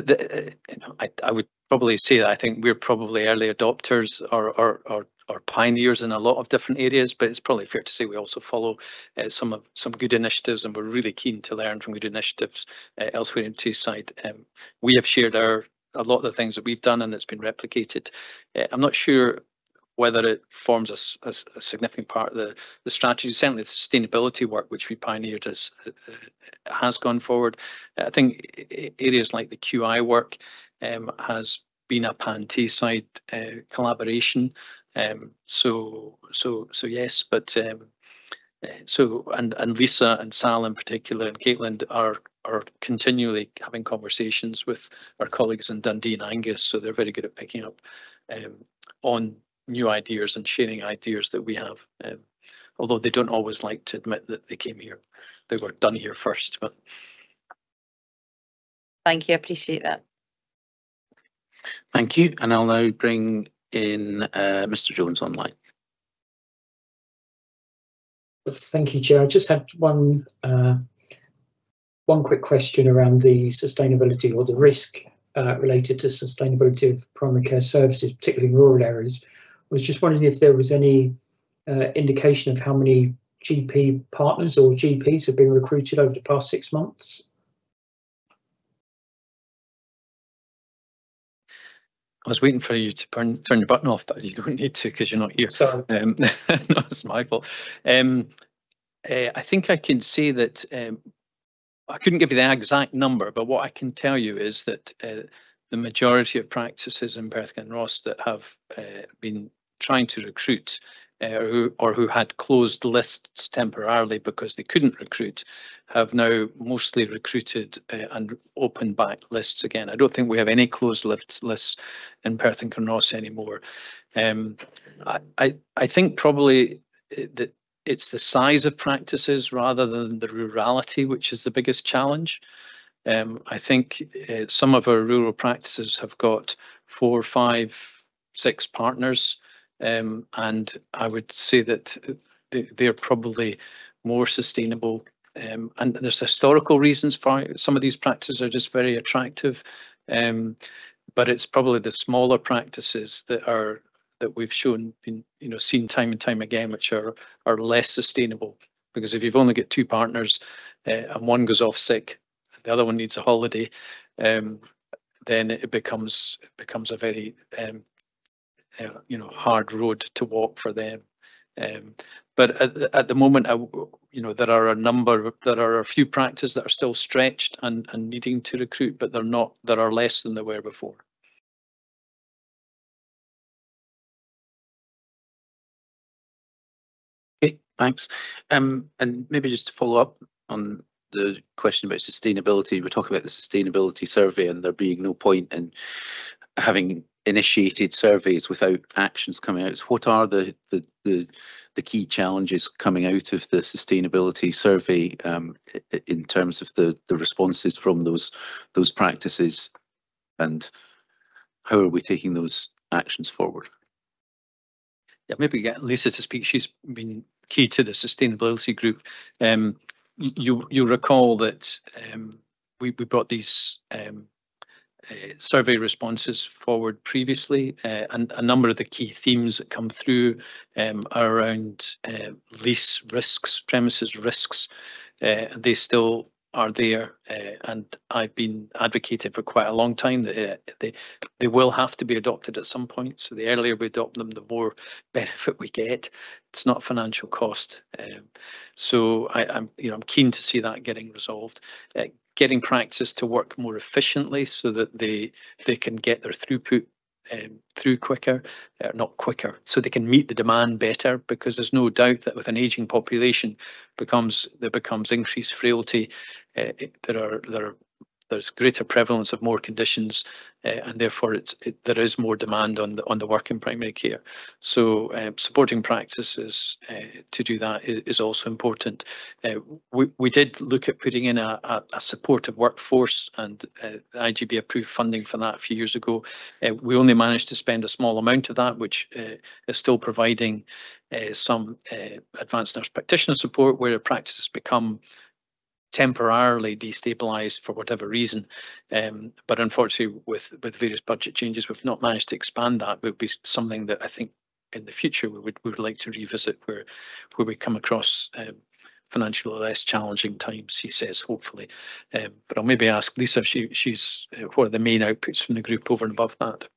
I would probably say that I think we're probably early adopters or pioneers in a lot of different areas, but it's probably fair to say we also follow some good initiatives, and we're really keen to learn from good initiatives elsewhere in Tayside. We have shared a lot of the things that we've done, and it's been replicated. I'm not sure whether it forms a significant part of the strategy. Certainly the sustainability work which we pioneered has gone forward. I think areas like the QI work has been a pan-Tayside collaboration. So yes, but and Lisa and Sal in particular and Caitlin are continually having conversations with our colleagues in Dundee and Angus, so they're very good at picking up on new ideas and sharing ideas that we have, although they don't always like to admit that they came here. They were done here first. But thank you, I appreciate that. Thank you, and I'll now bring in Mr. Jones online. Thank you, Chair. I just had one quick question around the sustainability or the risk related to sustainability of primary care services, particularly in rural areas. I was just wondering if there was any indication of how many GP partners or GPs have been recruited over the past 6 months. I was waiting for you to turn your button off, but you don't need to because you're not here. Sorry. No, it's my fault. I think I can say that I couldn't give you the exact number, but what I can tell you is that the majority of practices in Perth and Kinross that have been trying to recruit or who had closed lists temporarily because they couldn't recruit have now mostly recruited and opened back lists again. I don't think we have any closed lists in Perth and Kinross anymore. I think probably that it's the size of practices rather than the rurality which is the biggest challenge. I think some of our rural practices have got 4, 5, 6 partners, and I would say that they're probably more sustainable. And there's historical reasons for some of these practices are just very attractive, but it's probably the smaller practices that we've shown, seen time and time again, which are less sustainable. Because if you've only got 2 partners and one goes off sick, the other one needs a holiday, then it becomes a very hard road to walk for them. But at the moment, there are a few practices that are still stretched and needing to recruit, but there are less than there were before. Okay, thanks. And maybe just to follow up on the question about sustainability, we're talking about the sustainability survey and there being no point in having initiated surveys without actions coming out. So what are the key challenges coming out of the sustainability survey in terms of the responses from those practices, and how are we taking those actions forward? Yeah, maybe get Lisa to speak. She's been key to the sustainability group. You recall that we brought these survey responses forward previously, and a number of the key themes that come through are around lease risks, premises risks. They still are there, and I've been advocating for quite a long time that they will have to be adopted at some point. So the earlier we adopt them, the more benefit we get. It's not a financial cost. So I'm keen to see that getting resolved. Getting practice to work more efficiently so that they can get their throughput through quicker, not quicker, so they can meet the demand better, because there's no doubt that with an aging population there becomes increased frailty. There's greater prevalence of more conditions, and therefore there is more demand on the work in primary care. So supporting practices to do that is also important. We did look at putting in a supportive workforce, and the IGB approved funding for that a few years ago. We only managed to spend a small amount of that, which is still providing some advanced nurse practitioner support where practices become temporarily destabilized for whatever reason, but unfortunately with various budget changes we've not managed to expand that. It would be something that I think in the future we would like to revisit, where we come across financially less challenging times, he says, hopefully. But I'll maybe ask Lisa, she's what are the main outputs from the group over and above that?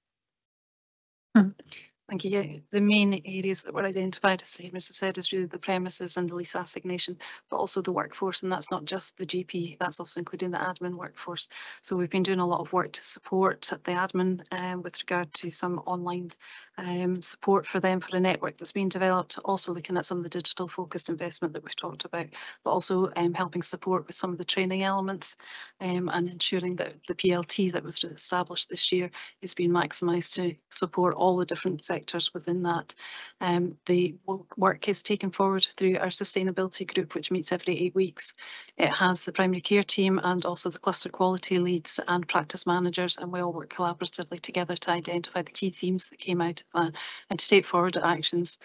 Thank you. Yeah, the main areas that were identified, as Mr. said, is really the premises and the lease assignation, but also the workforce. And that's not just the GP, that's also including the admin workforce. So we've been doing a lot of work to support the admin with regard to some online support for them for a network that's been developed, also looking at some of the digital focused investment that we've talked about, but also helping support with some of the training elements and ensuring that the PLT that was established this year is being maximised to support all the different sectors within that. The work is taken forward through our sustainability group, which meets every 8 weeks. It has the primary care team and also the cluster quality leads and practice managers, and we all work collaboratively together to identify the key themes that came out of that and to take forward actions.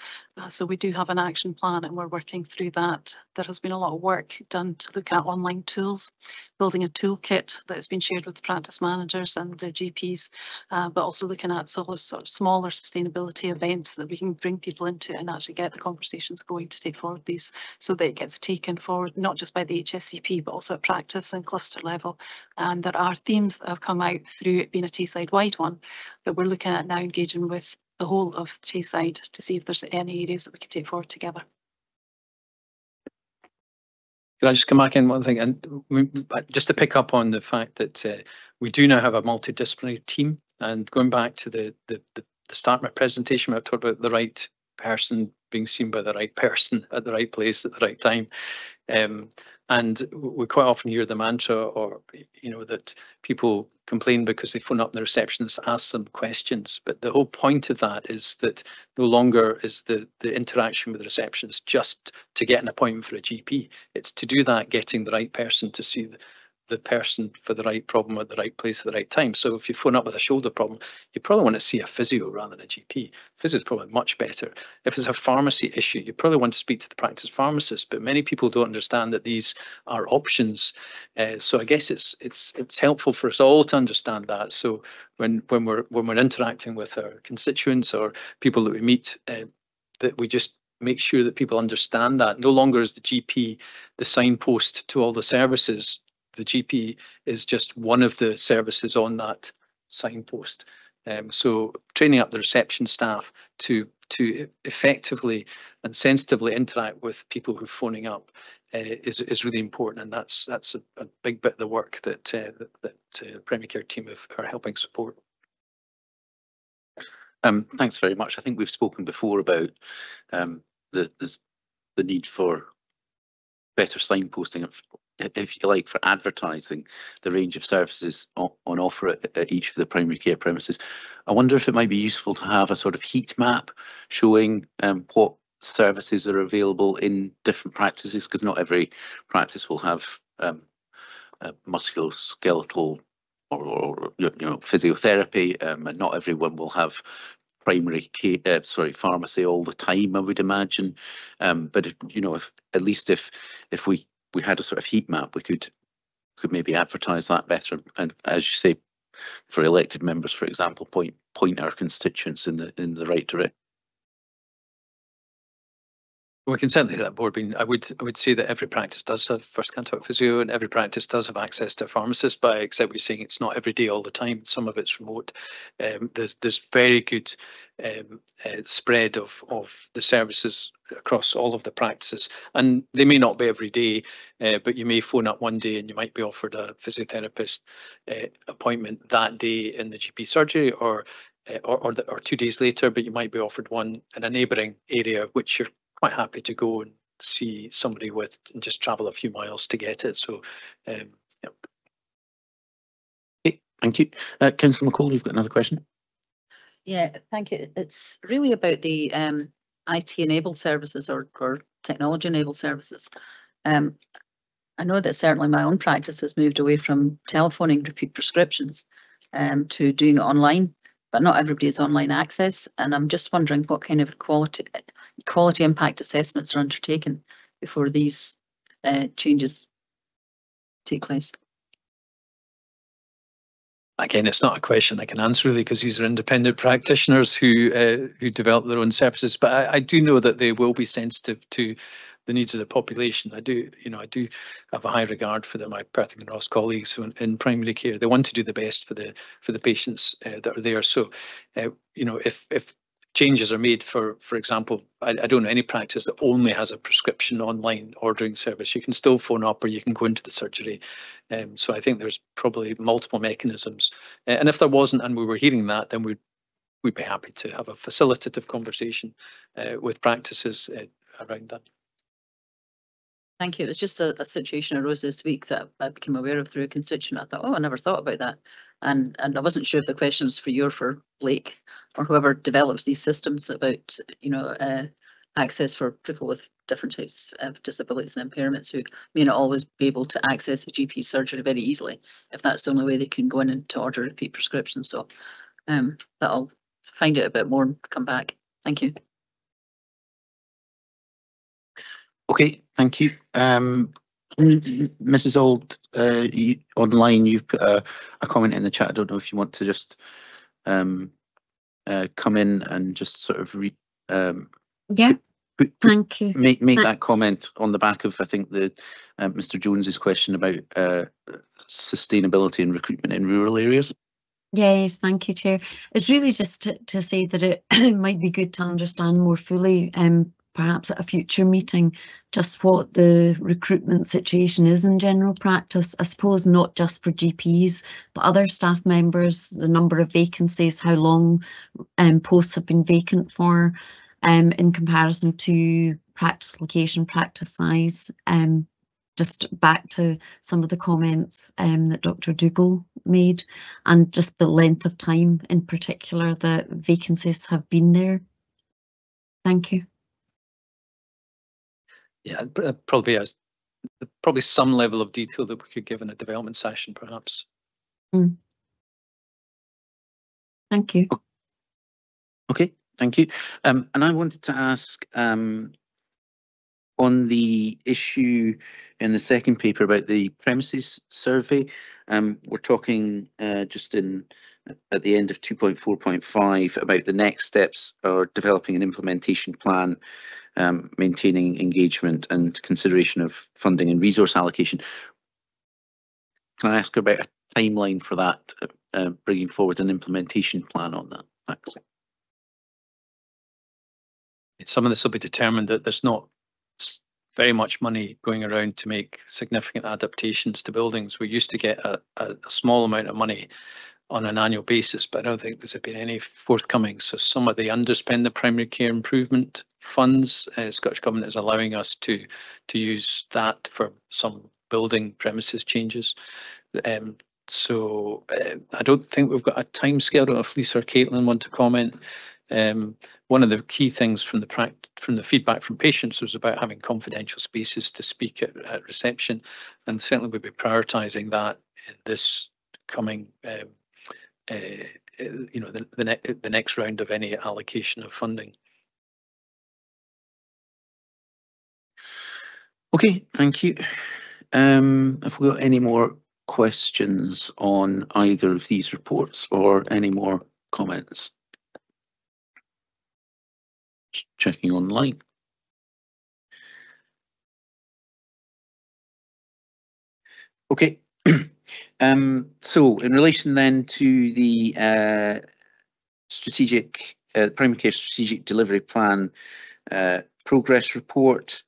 So we do have an action plan and we're working through that. There has been a lot of work done to look at online tools, building a toolkit that has been shared with the practice managers and the GPs, but also looking at sort of smaller sustainability events that we can bring people into and actually get the conversations going to take forward these, so that it gets taken forward not just by the HSCP but also at practice and cluster level. And there are themes that have come out through it being a Tayside wide one that we're looking at now, engaging with the whole of Tayside to see if there's any areas that we could take forward together. Can I just come back in one thing, and just to pick up on the fact that we do now have a multidisciplinary team, and going back to the start of my presentation, I talked about the right person being seen by the right person at the right place at the right time. And we quite often hear the mantra, or that people complain because they phone up the receptionist, ask them questions. But the whole point of that is that no longer is the interaction with the receptionist just to get an appointment for a GP. It's to do that, getting the right person to see the person for the right problem at the right place at the right time. So if you phone up with a shoulder problem, you probably want to see a physio rather than a GP. Physio is probably much better. If it's a pharmacy issue, you probably want to speak to the practice pharmacist, but many people don't understand that these are options. So I guess it's helpful for us all to understand that. So when we're interacting with our constituents or people that we meet, that we just make sure that people understand that. No longer is the GP the signpost to all the services. The GP is just one of the services on that signpost. So training up the reception staff to effectively and sensitively interact with people who are phoning up is really important, and that's a big bit of the work that the primary care team are helping support. Thanks very much. I think we've spoken before about the need for better signposting, if you like, for advertising the range of services on offer at each of the primary care premises. I wonder if it might be useful to have a sort of heat map showing what services are available in different practices, because not every practice will have musculoskeletal or physiotherapy, and not everyone will have primary care, pharmacy all the time, I would imagine. But if we had a sort of heat map, we could maybe advertise that better, and as you say, for elected members, for example, point our constituents in the right direction. We can certainly get that board being. I would say that every practice does have first contact physio, and every practice does have access to a pharmacist. But except we're saying it's not every day, all the time. Some of it's remote. There's very good spread of the services across all of the practices, and they may not be every day, but you may phone up one day and you might be offered a physiotherapist appointment that day in the GP surgery, or 2 days later, but you might be offered one in a neighbouring area, which you're quite happy to go and see somebody with and just travel a few miles to get it. So, yeah. Okay, thank you. Councillor McCall, you've got another question? Yeah, thank you. It's really about the IT-enabled services or technology-enabled services. I know that certainly my own practice has moved away from telephoning repeat prescriptions to doing it online, but not everybody has online access. And I'm just wondering what kind of quality impact assessments are undertaken before these changes take place. Again, it's not a question I can answer really, because these are independent practitioners who develop their own services. But I do know that they will be sensitive to the needs of the population. I do have a high regard for my Perth and Kinross colleagues in primary care. They want to do the best for the patients that are there. So, if changes are made, for example, I don't know any practice that only has a prescription online ordering service. You can still phone up, or you can go into the surgery. So I think there's probably multiple mechanisms. And if there wasn't, and we were hearing that, then we'd be happy to have a facilitative conversation with practices around that. Thank you. It was just a situation arose this week that I became aware of through a constituent. I thought, oh, I never thought about that. And I wasn't sure if the question was for you or for Blake or whoever develops these systems about, access for people with different types of disabilities and impairments who may not always be able to access a GP surgery very easily, if that's the only way they can go in and to order repeat prescriptions. So but I'll find out a bit more and come back. Thank you. Okay, thank you. Mrs. Auld, online, you've put a comment in the chat. I don't know if you want to just come in and just sort of yeah. Thank you. Make that comment on the back of, I think, the Mr. Jones's question about sustainability and recruitment in rural areas. Yes, thank you, Chair. It's really just to say that it might be good to understand more fully, perhaps at a future meeting, just what the recruitment situation is in general practice. I suppose not just for GPs, but other staff members, the number of vacancies, how long posts have been vacant for, in comparison to practice location, practice size. Just back to some of the comments that Dr. Dougal made, and just the length of time in particular that vacancies have been there. Thank you. Yeah, probably some level of detail that we could give in a development session, perhaps. Thank you. Okay, thank you. And I wanted to ask on the issue in the second paper about the premises survey. We're talking just at the end of 2.4.5 about the next steps are developing an implementation plan, maintaining engagement and consideration of funding and resource allocation. Can I ask about a timeline for that, bringing forward an implementation plan on that? Thanks. Some of this will be determined that there's not very much money going around to make significant adaptations to buildings. We used to get a small amount of money on an annual basis, but I don't think there's been any forthcoming. So some of the underspend the primary care improvement funds, Scottish Government is allowing us to use that for some building premises changes. So I don't think we've got a timescale. I don't know if Lisa or Caitlin want to comment. One of the key things from the feedback from patients was about having confidential spaces to speak at reception, and certainly we'll be prioritising that in this coming, the next round of any allocation of funding. Okay, thank you. Have we got any more questions on either of these reports or any more comments? Just checking online. Okay. So in relation then to the strategic primary care strategic delivery plan progress report,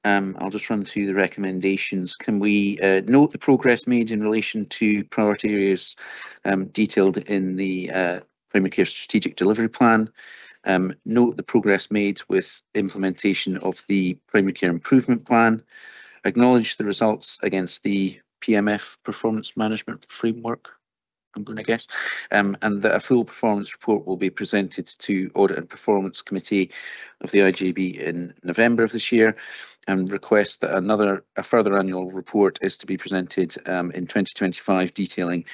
I'll just run through the recommendations. Can we note the progress made in relation to priority areas detailed in the primary care strategic delivery plan? Note the progress made with implementation of the primary care improvement plan. Acknowledge the results against the PMF performance management framework, I'm going to guess, and that a full performance report will be presented to Audit and Performance Committee of the IJB in November of this year, and request that a further annual report is to be presented in 2025 detailing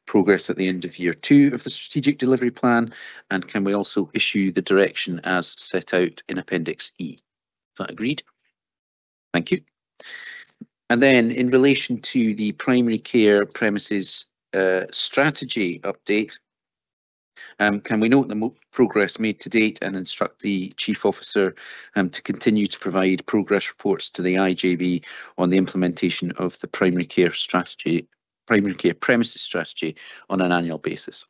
progress at the end of year 2 of the strategic delivery plan, and can we also issue the direction as set out in Appendix E? Is that agreed? Thank you. And then in relation to the primary care premises strategy update, can we note the progress made to date and instruct the Chief Officer to continue to provide progress reports to the IJB on the implementation of the primary care premises strategy on an annual basis?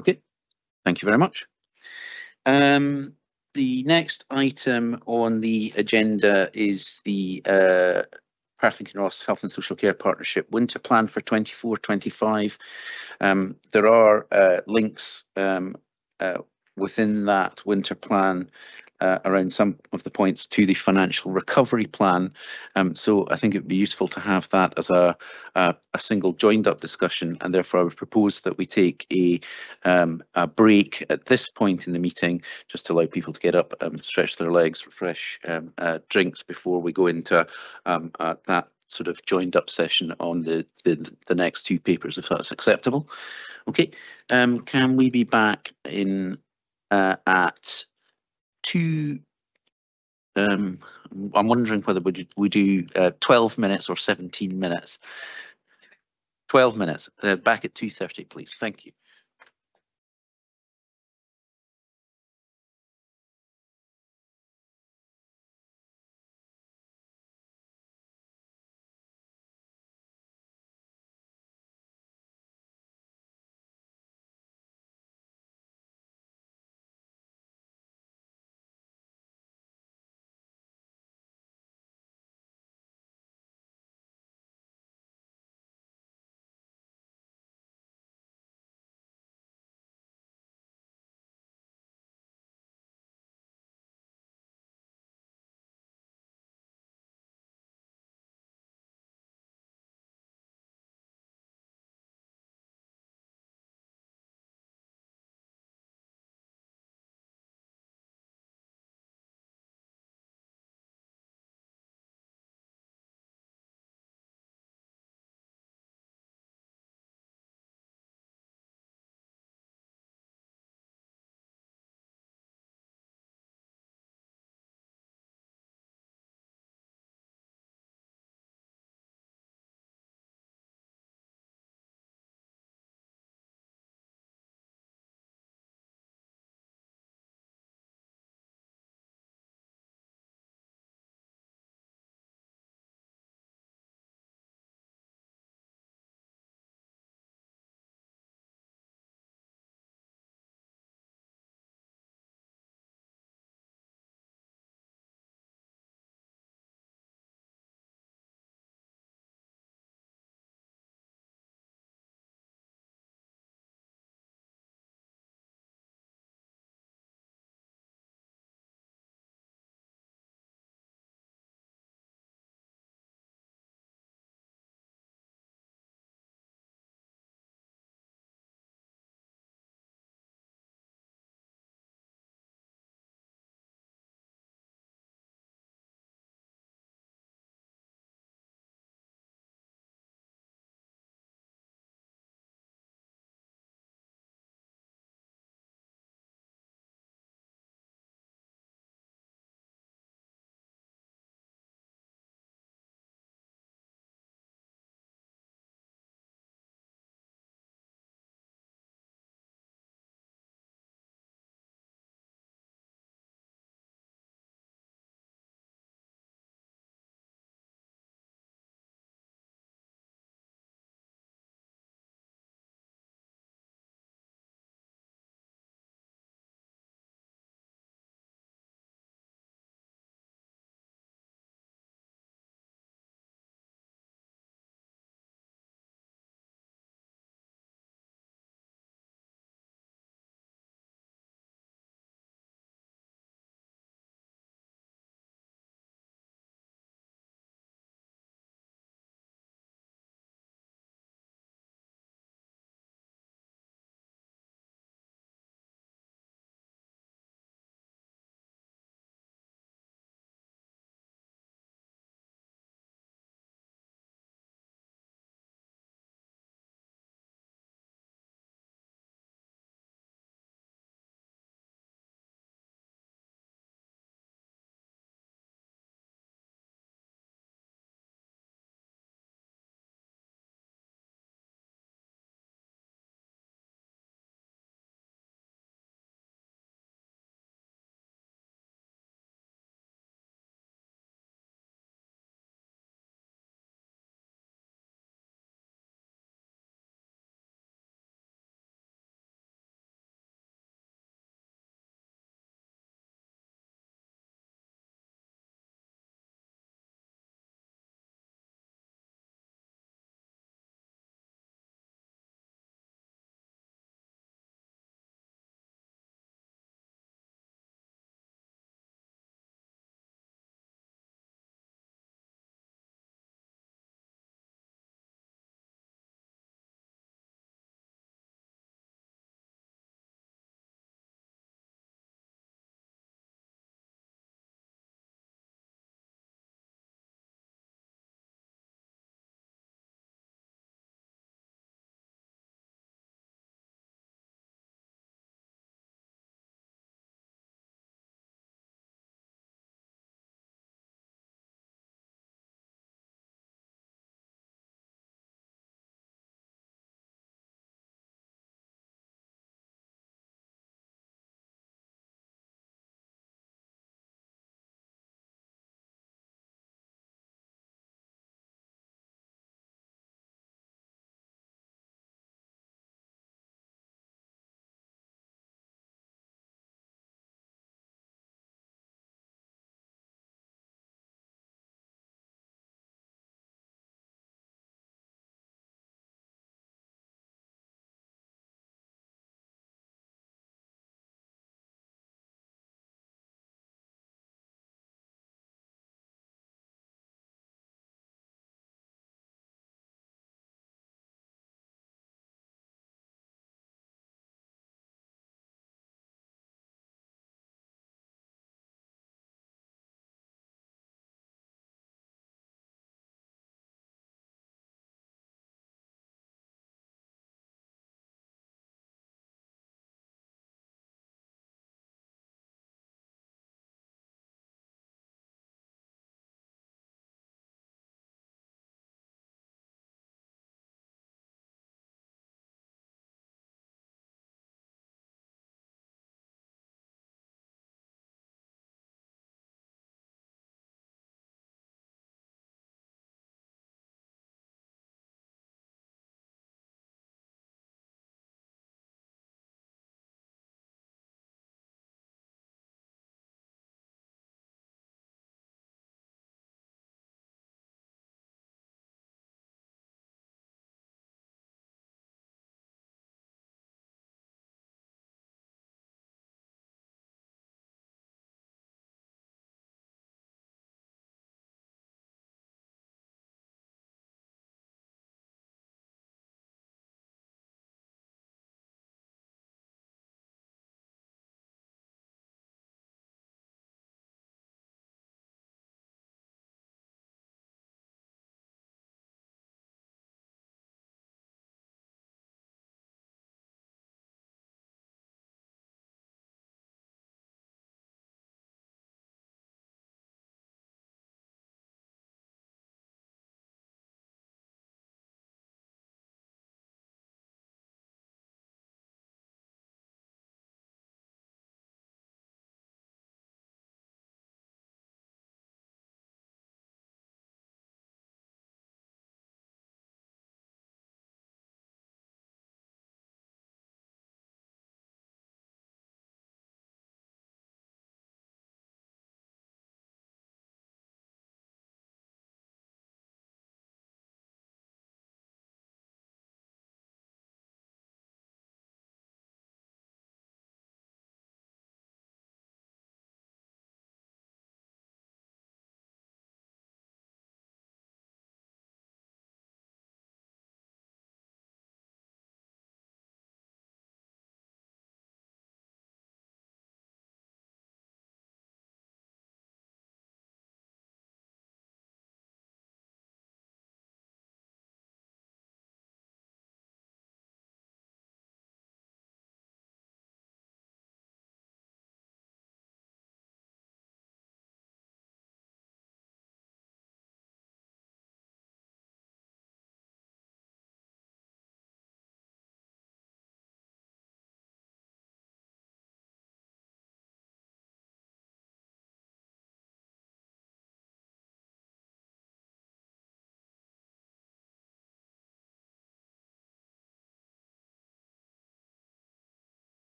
Okay, thank you very much. The next item on the agenda is the Perth and Kinross Health and Social Care Partnership Winter Plan for 24-25. There are links within that winter plan around some of the points to the financial recovery plan. So I think it would be useful to have that as a single joined up discussion, and therefore I would propose that we take a break at this point in the meeting just to allow people to get up, stretch their legs, refresh drinks before we go into that sort of joined up session on the next 2 papers, if that's acceptable. Okay, can we be back in at 2? I'm wondering whether we do 12 minutes or 17 minutes. 12 minutes. Back at 2:30, please. Thank you.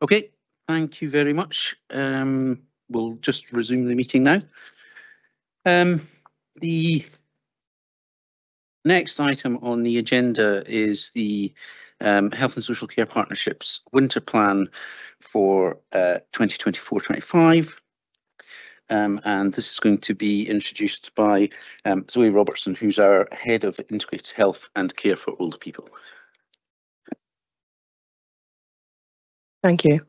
Okay, thank you very much. We'll just resume the meeting now. The next item on the agenda is the Health and Social Care Partnerships Winter Plan for 2024-25. And this is going to be introduced by Zoe Robertson, who's our Head of Integrated Health and Care for Older People. Thank you.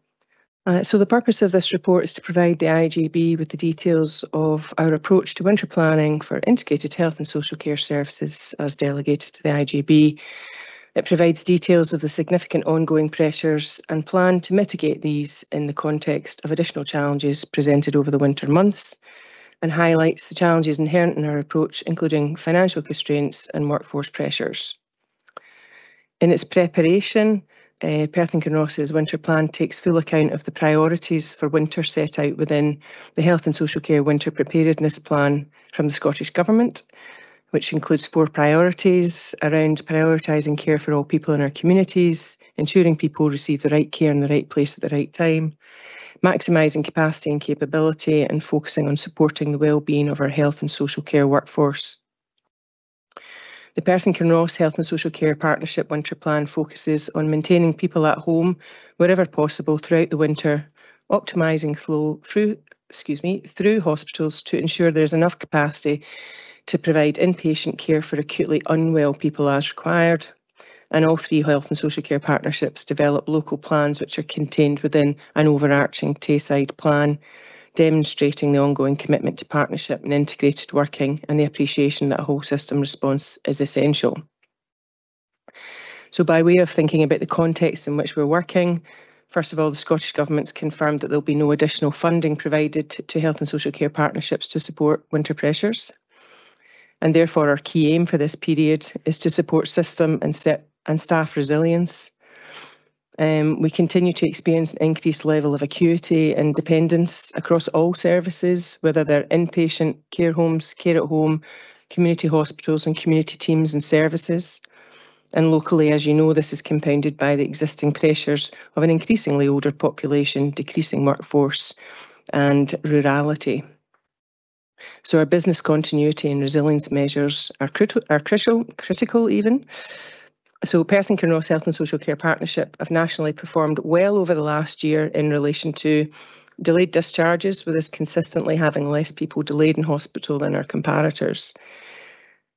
So the purpose of this report is to provide the IGB with the details of our approach to winter planning for integrated health and social care services as delegated to the IGB. It provides details of the significant ongoing pressures and plan to mitigate these in the context of additional challenges presented over the winter months, and highlights the challenges inherent in our approach, including financial constraints and workforce pressures. In its preparation, Perth and Kinross's winter plan takes full account of the priorities for winter set out within the Health and Social Care Winter Preparedness Plan from the Scottish Government, which includes 4 priorities around prioritising care for all people in our communities, ensuring people receive the right care in the right place at the right time, maximising capacity and capability, and focusing on supporting the well-being of our health and social care workforce. The Perth and Kinross Health and Social Care Partnership Winter Plan focuses on maintaining people at home wherever possible throughout the winter, optimising flow through hospitals to ensure there is enough capacity to provide inpatient care for acutely unwell people as required. And all 3 health and social care partnerships develop local plans which are contained within an overarching Tayside plan, demonstrating the ongoing commitment to partnership and integrated working and the appreciation that a whole system response is essential. So by way of thinking about the context in which we're working, first of all, the Scottish Government's confirmed that there'll be no additional funding provided to health and social care partnerships to support winter pressures. And therefore our key aim for this period is to support system and staff resilience. We continue to experience an increased level of acuity and dependence across all services, whether they're inpatient, care homes, care at home, community hospitals and community teams and services. And locally, as you know, this is compounded by the existing pressures of an increasingly older population, decreasing workforce and rurality. So our business continuity and resilience measures are critical even. So Perth and Kinross Health and Social Care Partnership have nationally performed well over the last year in relation to delayed discharges, with us consistently having less people delayed in hospital than our comparators.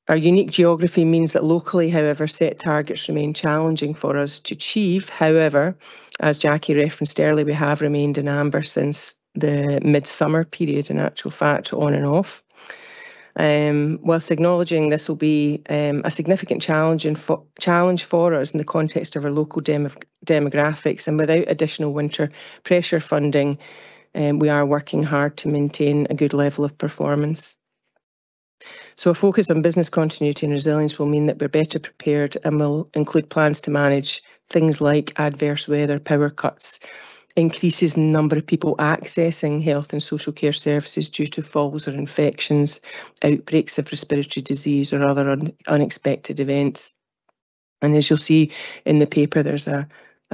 Our unique geography means that locally, however, set targets remain challenging for us to achieve. However, as Jackie referenced earlier, we have remained in amber since the midsummer period, in actual fact, on and off. Whilst acknowledging this will be a significant challenge for us in the context of our local demographics, and without additional winter pressure funding, we are working hard to maintain a good level of performance. So a focus on business continuity and resilience will mean that we're better prepared and will include plans to manage things like adverse weather, power cuts, increases in the number of people accessing health and social care services due to falls or infections, outbreaks of respiratory disease or other unexpected events. And as you'll see in the paper, there's a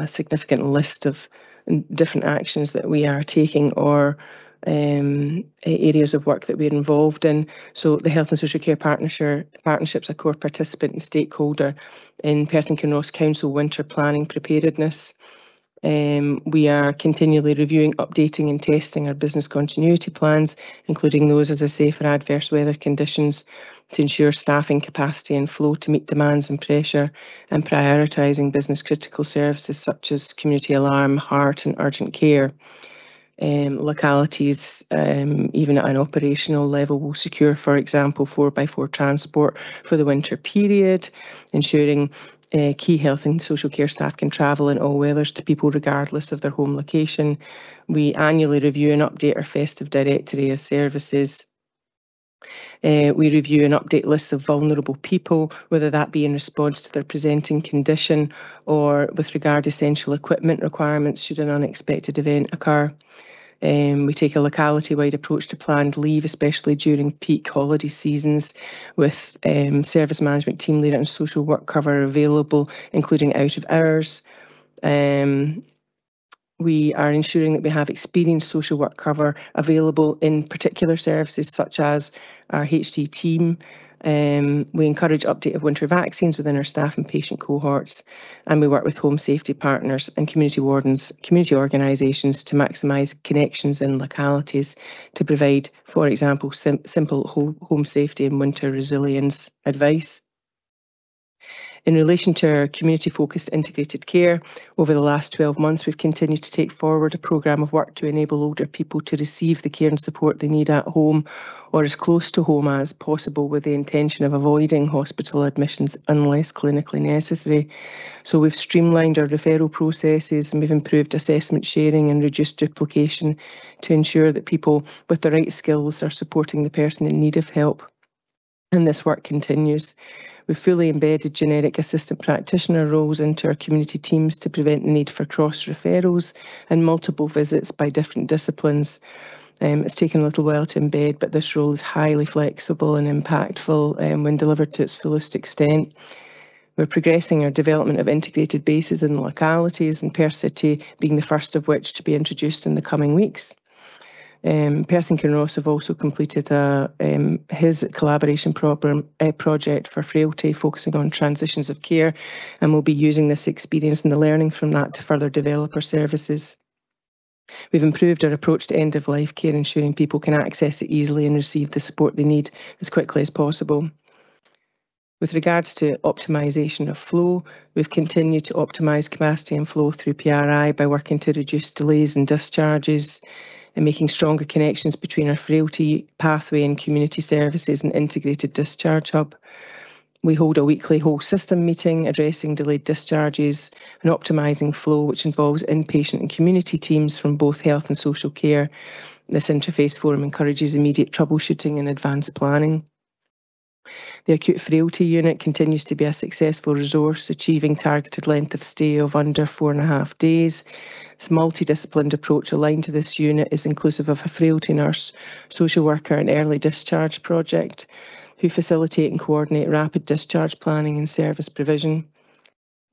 significant list of different actions that we are taking or areas of work that we're involved in. So the Health and Social Care Partnership's a core participant and stakeholder in Perth and Kinross Council Winter Planning Preparedness. We are continually reviewing, updating and testing our business continuity plans, including those, as I say, for adverse weather conditions, to ensure staffing capacity and flow to meet demands and pressure, and prioritising business critical services such as community alarm, heart and urgent care. Localities, even at an operational level, will secure, for example, 4x4 transport for the winter period, ensuring key health and social care staff can travel in all weathers to people regardless of their home location. We annually review and update our festive directory of services. We review and update lists of vulnerable people, whether that be in response to their presenting condition or with regard to essential equipment requirements should an unexpected event occur. We take a locality-wide approach to planned leave, especially during peak holiday seasons, with service management, team leader and social work cover available, including out of hours. we are ensuring that we have experienced social work cover available in particular services such as our HD team. We encourage update of winter vaccines within our staff and patient cohorts, and we work with home safety partners and community wardens, community organisations to maximise connections in localities to provide, for example, simple home safety and winter resilience advice. In relation to our community-focused integrated care, over the last 12 months, we've continued to take forward a programme of work to enable older people to receive the care and support they need at home or as close to home as possible, with the intention of avoiding hospital admissions unless clinically necessary. So we've streamlined our referral processes, and we've improved assessment sharing and reduced duplication to ensure that people with the right skills are supporting the person in need of help. And this work continues. We've fully embedded generic assistant practitioner roles into our community teams to prevent the need for cross referrals and multiple visits by different disciplines. It's taken a little while to embed, but this role is highly flexible and impactful when delivered to its fullest extent. We're progressing our development of integrated bases in localities, and Perth City being the first of which to be introduced in the coming weeks. Perth and Kinross have also completed his collaboration project for frailty, focusing on transitions of care, and we'll be using this experience and the learning from that to further develop our services. We've improved our approach to end-of-life care, ensuring people can access it easily and receive the support they need as quickly as possible. With regards to optimisation of flow, we've continued to optimise capacity and flow through PRI by working to reduce delays and discharges, and making stronger connections between our frailty pathway and community services and integrated discharge hub. We hold a weekly whole system meeting addressing delayed discharges and optimising flow, which involves inpatient and community teams from both health and social care. This interface forum encourages immediate troubleshooting and advanced planning. The acute frailty unit continues to be a successful resource, achieving targeted length of stay of under 4.5 days. This multidisciplined approach aligned to this unit is inclusive of a frailty nurse, social worker and early discharge project, who facilitate and coordinate rapid discharge planning and service provision.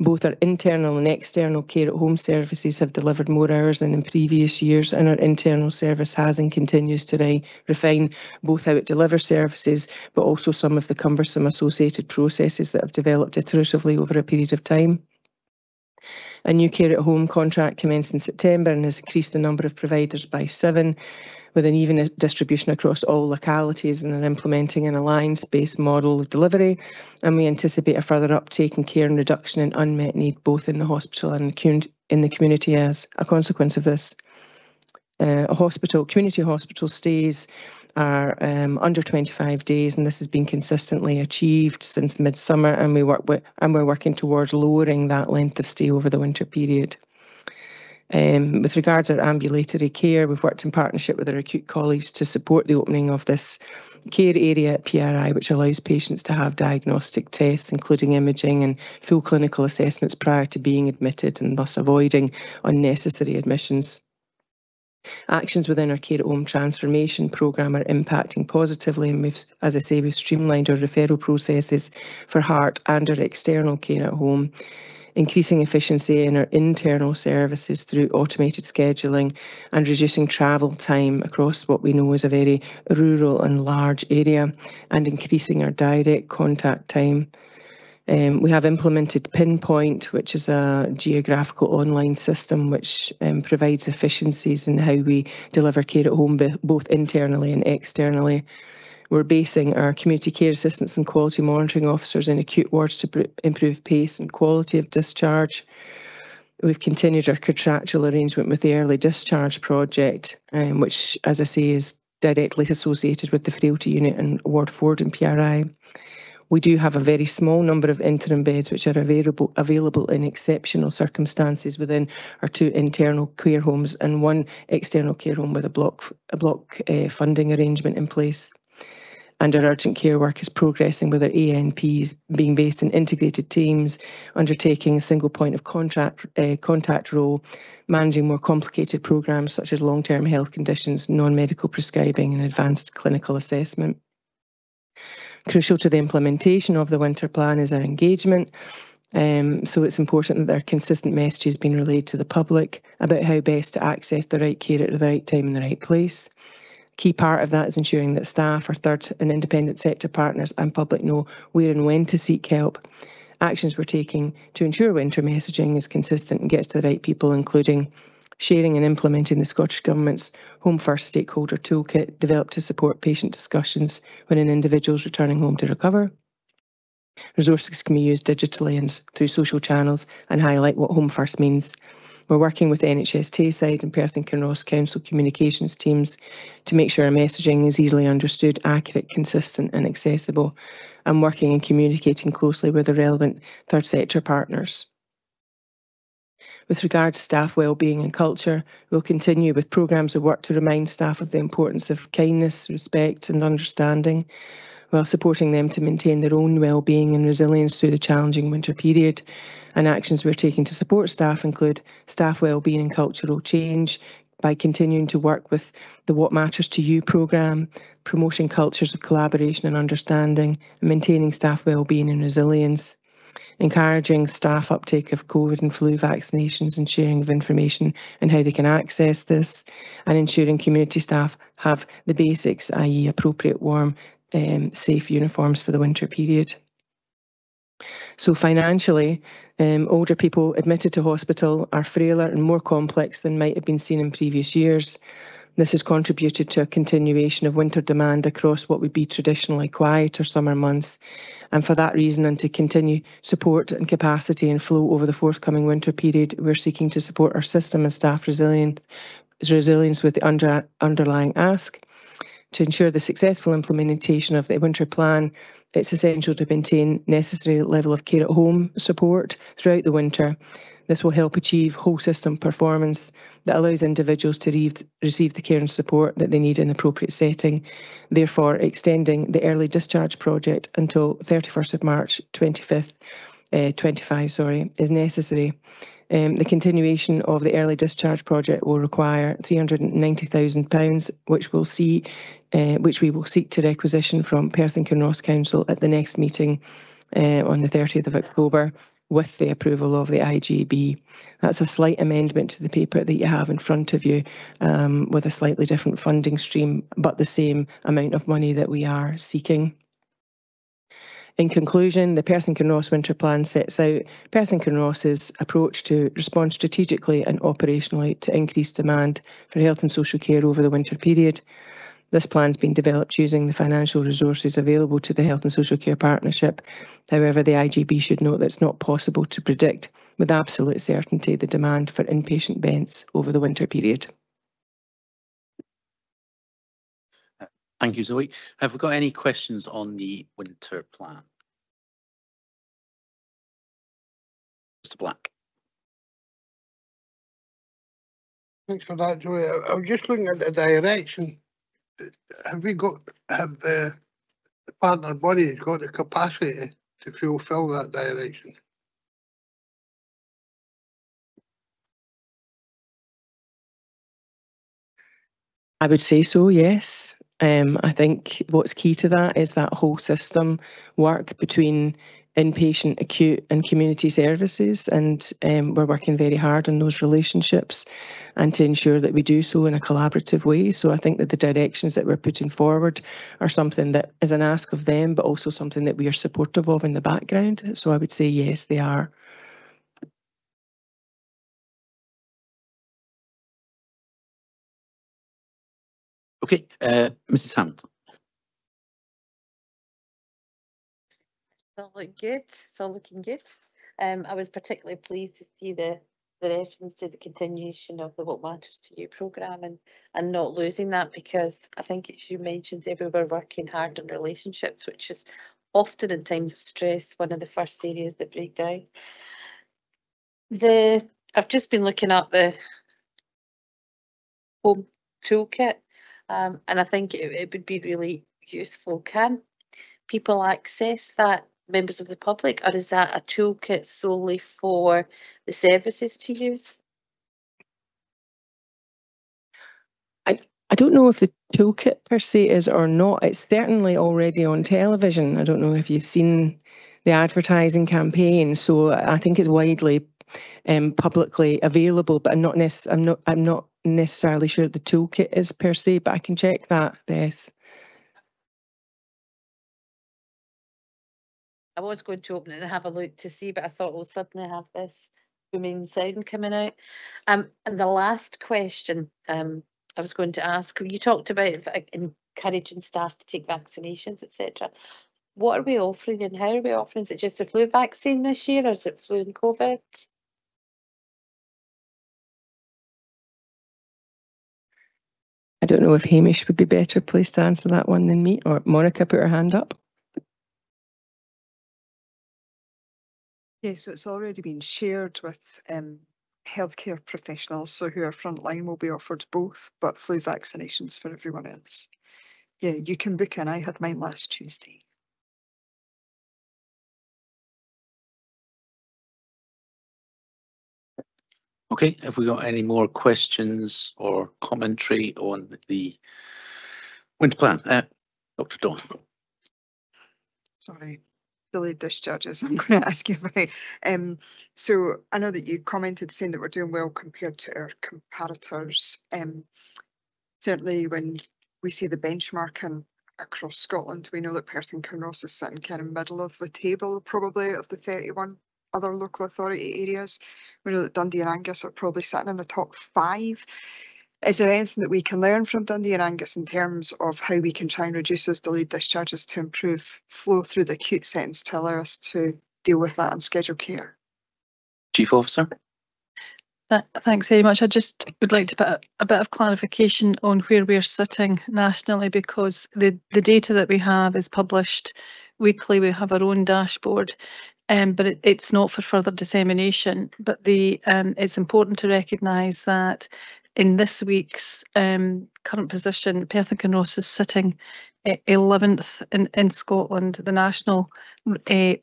Both our internal and external care at home services have delivered more hours than in previous years, and our internal service has and continues to refine both how it delivers services, but also some of the cumbersome associated processes that have developed iteratively over a period of time. A new care at home contract commenced in September and has increased the number of providers by 7, with an even distribution across all localities, and are implementing an alliance-based model of delivery. And we anticipate a further uptake in care and reduction in unmet need, both in the hospital and in the community as a consequence of this. Community hospital stays are under 25 days, and this has been consistently achieved since midsummer, and we're working towards lowering that length of stay over the winter period. With regards to our ambulatory care, we've worked in partnership with our acute colleagues to support the opening of this care area at PRI, which allows patients to have diagnostic tests, including imaging and full clinical assessments prior to being admitted, and thus avoiding unnecessary admissions. Actions within our care at home transformation programme are impacting positively, and we've streamlined our referral processes for heart and our external care at home, increasing efficiency in our internal services through automated scheduling and reducing travel time across what we know is a very rural and large area, and increasing our direct contact time. We have implemented Pinpoint, which is a geographical online system which provides efficiencies in how we deliver care at home, both internally and externally. We're basing our community care assistants and quality monitoring officers in acute wards to improve pace and quality of discharge. We've continued our contractual arrangement with the early discharge project, which, as I say, is directly associated with the frailty unit and Ward 4 in PRI. We do have a very small number of interim beds which are available in exceptional circumstances within our 2 internal care homes and 1 external care home with a block funding arrangement in place. And our urgent care work is progressing with our ANPs being based in integrated teams, undertaking a single point of contact role, managing more complicated programmes such as long-term health conditions, non-medical prescribing and advanced clinical assessment. Crucial to the implementation of the winter plan is our engagement. So it's important that there are consistent messages being relayed to the public about how best to access the right care at the right time in the right place. Key part of that is ensuring that staff, our third and independent sector partners and public know where and when to seek help. Actions we're taking to ensure winter messaging is consistent and gets to the right people, including sharing and implementing the Scottish Government's Home First stakeholder toolkit developed to support patient discussions when an individual is returning home to recover. Resources can be used digitally and through social channels and highlight what Home First means. We're working with NHS Tayside and Perth and Kinross Council communications teams to make sure our messaging is easily understood, accurate, consistent and accessible, and working and communicating closely with the relevant third sector partners. With regard to staff wellbeing and culture, we'll continue with programmes of work to remind staff of the importance of kindness, respect and understanding, while supporting them to maintain their own wellbeing and resilience through the challenging winter period. And actions we're taking to support staff include staff wellbeing and cultural change by continuing to work with the What Matters to You programme, promoting cultures of collaboration and understanding, and maintaining staff wellbeing and resilience, encouraging staff uptake of COVID and flu vaccinations and sharing of information and how they can access this, and ensuring community staff have the basics, i.e. appropriate warm, safe uniforms for the winter period. So financially, older people admitted to hospital are frailer and more complex than might have been seen in previous years. This has contributed to a continuation of winter demand across what would be traditionally quieter summer months. And for that reason, and to continue support and capacity and flow over the forthcoming winter period, we're seeking to support our system and staff resilience with the underlying ask. To ensure the successful implementation of the winter plan, it's essential to maintain necessary level of care at home support throughout the winter. This will help achieve whole system performance that allows individuals to receive the care and support that they need in an appropriate setting. Therefore, extending the early discharge project until 31st of March 25 is necessary. The continuation of the early discharge project will require £390,000, which we will seek to requisition from Perth and Kinross Council at the next meeting on the 30th of October with the approval of the IGB. That's a slight amendment to the paper that you have in front of you with a slightly different funding stream, but the same amount of money that we are seeking. In conclusion, the Perth and Kinross Winter Plan sets out Perth and Kinross's approach to respond strategically and operationally to increased demand for health and social care over the winter period. This plan has been developed using the financial resources available to the Health and Social Care Partnership. However, the IGB should note that it's not possible to predict with absolute certainty the demand for inpatient beds over the winter period. Thank you, Zoe. Have we got any questions on the winter plan? Mr. Black. Thanks for that, Joey. I was just looking at the direction. Have the partner bodies got the capacity to fulfil that direction? I would say so, yes. I think what's key to that is that whole system work between inpatient, acute and community services, and we're working very hard on those relationships and to ensure that we do so in a collaborative way. So I think that the directions that we're putting forward are something that is an ask of them, but also something that we are supportive of in the background. So I would say yes, they are. Okay, Mrs. Hamilton. It's all looking good. It's all looking good. I was particularly pleased to see the reference to the continuation of the What Matters to You programme and not losing that, because I think, as you mentioned there, we were working hard on relationships, which is often in times of stress one of the first areas that break down. I've just been looking at the home toolkit, and I think it would be really useful. Can people access that, members of the public, or is that a toolkit solely for the services to use? I don't know if the toolkit per se is or not. It's certainly already on television. I don't know if you've seen advertising campaign. So I think it's widely publicly available, but I'm not necessarily sure the toolkit is per se, but I can check that, Beth. I was going to open it and have a look to see, but I thought we'll suddenly have this booming sound coming out. And the last question I was going to ask, you talked about encouraging staff to take vaccinations, etc. What are we offering and how are we offering? Is it just a flu vaccine this year, or is it flu and COVID? I don't know if Hamish would be better placed to answer that one than me, or Monica put her hand up. Yes, so it's already been shared with healthcare professionals, so who are frontline will be offered both, but flu vaccinations for everyone else. Yeah, you can book in. I had mine last Tuesday. Okay, have we got any more questions or commentary on the winter plan? Dr. Dawn. Sorry, delayed discharges. I'm going to ask you about. So I know that you commented saying that we're doing well compared to our comparators. Certainly when we see the benchmarking across Scotland, we know that Perth and Kinross is sitting kind of middle of the table, probably, of the 31 other local authority areas. We know that Dundee and Angus are probably sitting in the top 5. Is there anything that we can learn from Dundee and Angus in terms of how we can try and reduce those delayed discharges to improve flow through the acute settings to allow us to deal with that in scheduled care? Chief Officer. Thanks very much. I just would like to put a bit of clarification on where we're sitting nationally, because the data that we have is published weekly. We have our own dashboard, but it's not for further dissemination. But it's important to recognise that in this week's current position, Perth and Kinross is sitting 11th in Scotland. The national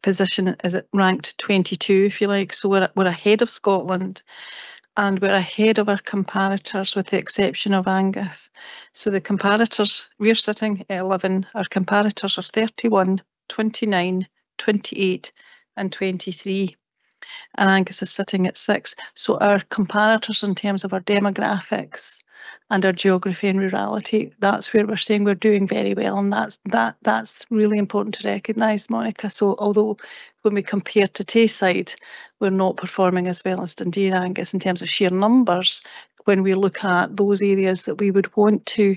position is ranked 22, if you like. So we're ahead of Scotland. And we're ahead of our comparators, with the exception of Angus. So the comparators, we're sitting at 11, our comparators are 31, 29, 28 and 23. And Angus is sitting at 6. So our comparators in terms of our demographics and our geography and rurality, that's where we're saying we're doing very well, and that's really important to recognise, Monica. So although when we compare to Tayside, we're not performing as well as Dundee and Angus in terms of sheer numbers, when we look at those areas that we would want to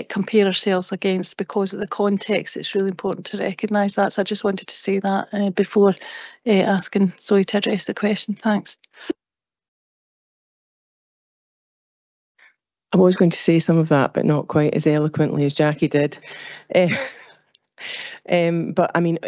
compare ourselves against because of the context, it's really important to recognise that. So I just wanted to say that before asking Zoe to address the question. Thanks. I was going to say some of that, but not quite as eloquently as Jackie did. But I mean,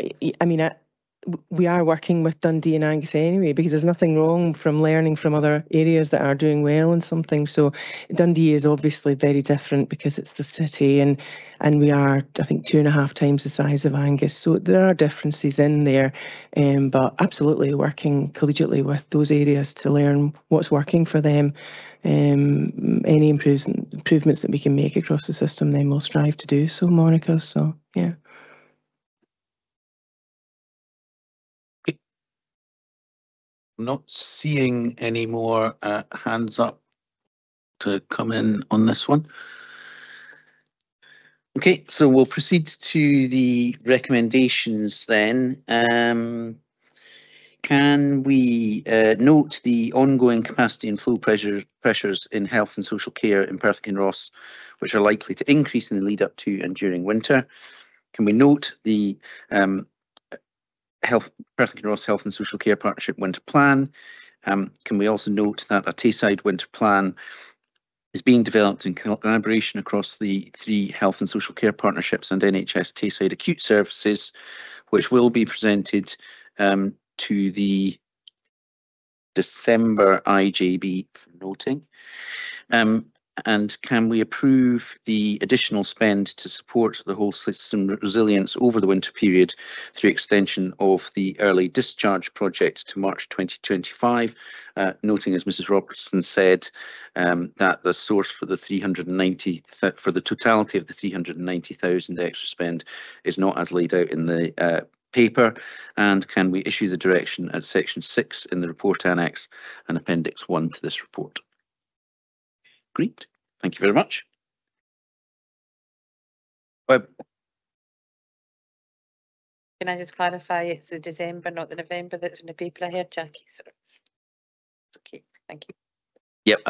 we are working with Dundee and Angus anyway, because there's nothing wrong from learning from other areas that are doing well in something. So Dundee is obviously very different because it's the city, and we are, I think, 2.5 times the size of Angus. So there are differences in there, but absolutely working collegiately with those areas to learn what's working for them. Any improvements that we can make across the system, then we'll strive to do so, Monica. So yeah. I'm not seeing any more hands up to come in on this one. Okay, so we'll proceed to the recommendations then. Can we note the ongoing capacity and flow pressures in health and social care in Perth and Kinross, which are likely to increase in the lead up to and during winter? Can we note the Perth and Kinross Health and Social Care Partnership Winter Plan? Can we also note that a Tayside Winter Plan is being developed in collaboration across the 3 health and social care partnerships and NHS Tayside Acute Services, which will be presented to the December IJB for noting? And can we approve the additional spend to support the whole system resilience over the winter period through extension of the early discharge project to March 2025, noting, as Mrs. Robertson said, that the source for the totality of the 390,000 extra spend is not as laid out in the paper, and can we issue the direction at section 6 in the report annex and appendix 1 to this report? Agreed. Thank you very much. Can I just clarify, it's the December, not the November that's in the paper I heard, Jackie? So, okay, thank you. Yep,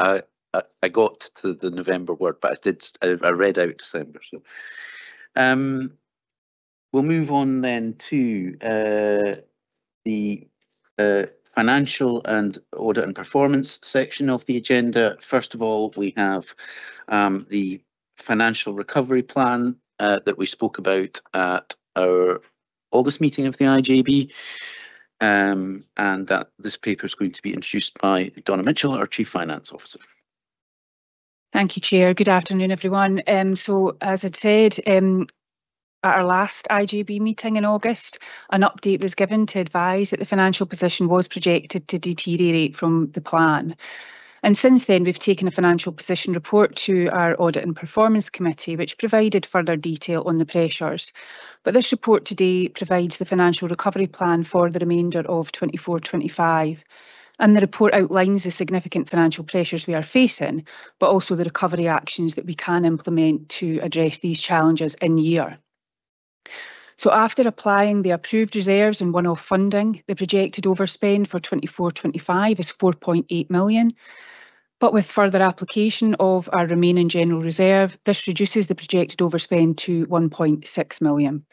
I got to the November word, but I read out December. So, we'll move on then to the financial and audit and performance section of the agenda. First of all, we have the financial recovery plan that we spoke about at our August meeting of the IJB, and that this paper is going to be introduced by Donna Mitchell, our Chief Finance Officer. Thank you, Chair. Good afternoon, everyone. So, as I said, at our last IJB meeting in August, an update was given to advise that the financial position was projected to deteriorate from the plan. And since then, we've taken a financial position report to our Audit and Performance Committee, which provided further detail on the pressures. But this report today provides the financial recovery plan for the remainder of 24-25. And the report outlines the significant financial pressures we are facing, but also the recovery actions that we can implement to address these challenges in year. So after applying the approved reserves and one-off funding, the projected overspend for 24-25 is 4.8 million. But with further application of our remaining general reserve, this reduces the projected overspend to 1.6 million.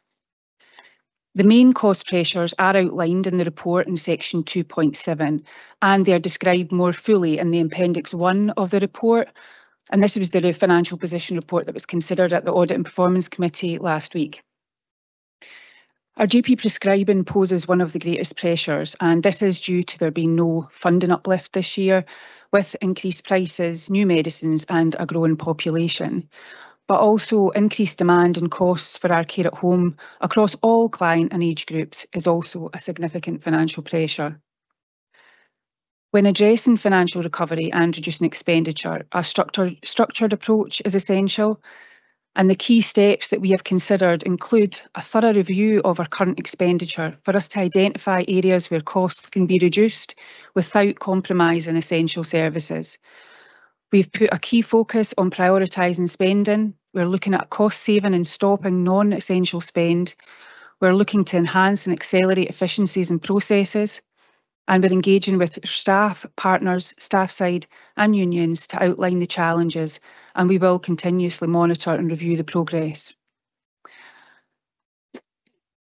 The main cost pressures are outlined in the report in section 2.7, and they are described more fully in the appendix 1 of the report. And this was the financial position report that was considered at the Audit and Performance Committee last week. Our GP prescribing poses one of the greatest pressures, and this is due to there being no funding uplift this year, with increased prices, new medicines and a growing population, but also increased demand and costs for our care at home across all client and age groups is also a significant financial pressure. When addressing financial recovery and reducing expenditure, a structured approach is essential. And the key steps that we have considered include a thorough review of our current expenditure for us to identify areas where costs can be reduced without compromising essential services. We've put a key focus on prioritising spending. We're looking at cost saving and stopping non-essential spend. We're looking to enhance and accelerate efficiencies and processes. And we're engaging with staff, partners, staff side and unions to outline the challenges, and we will continuously monitor and review the progress.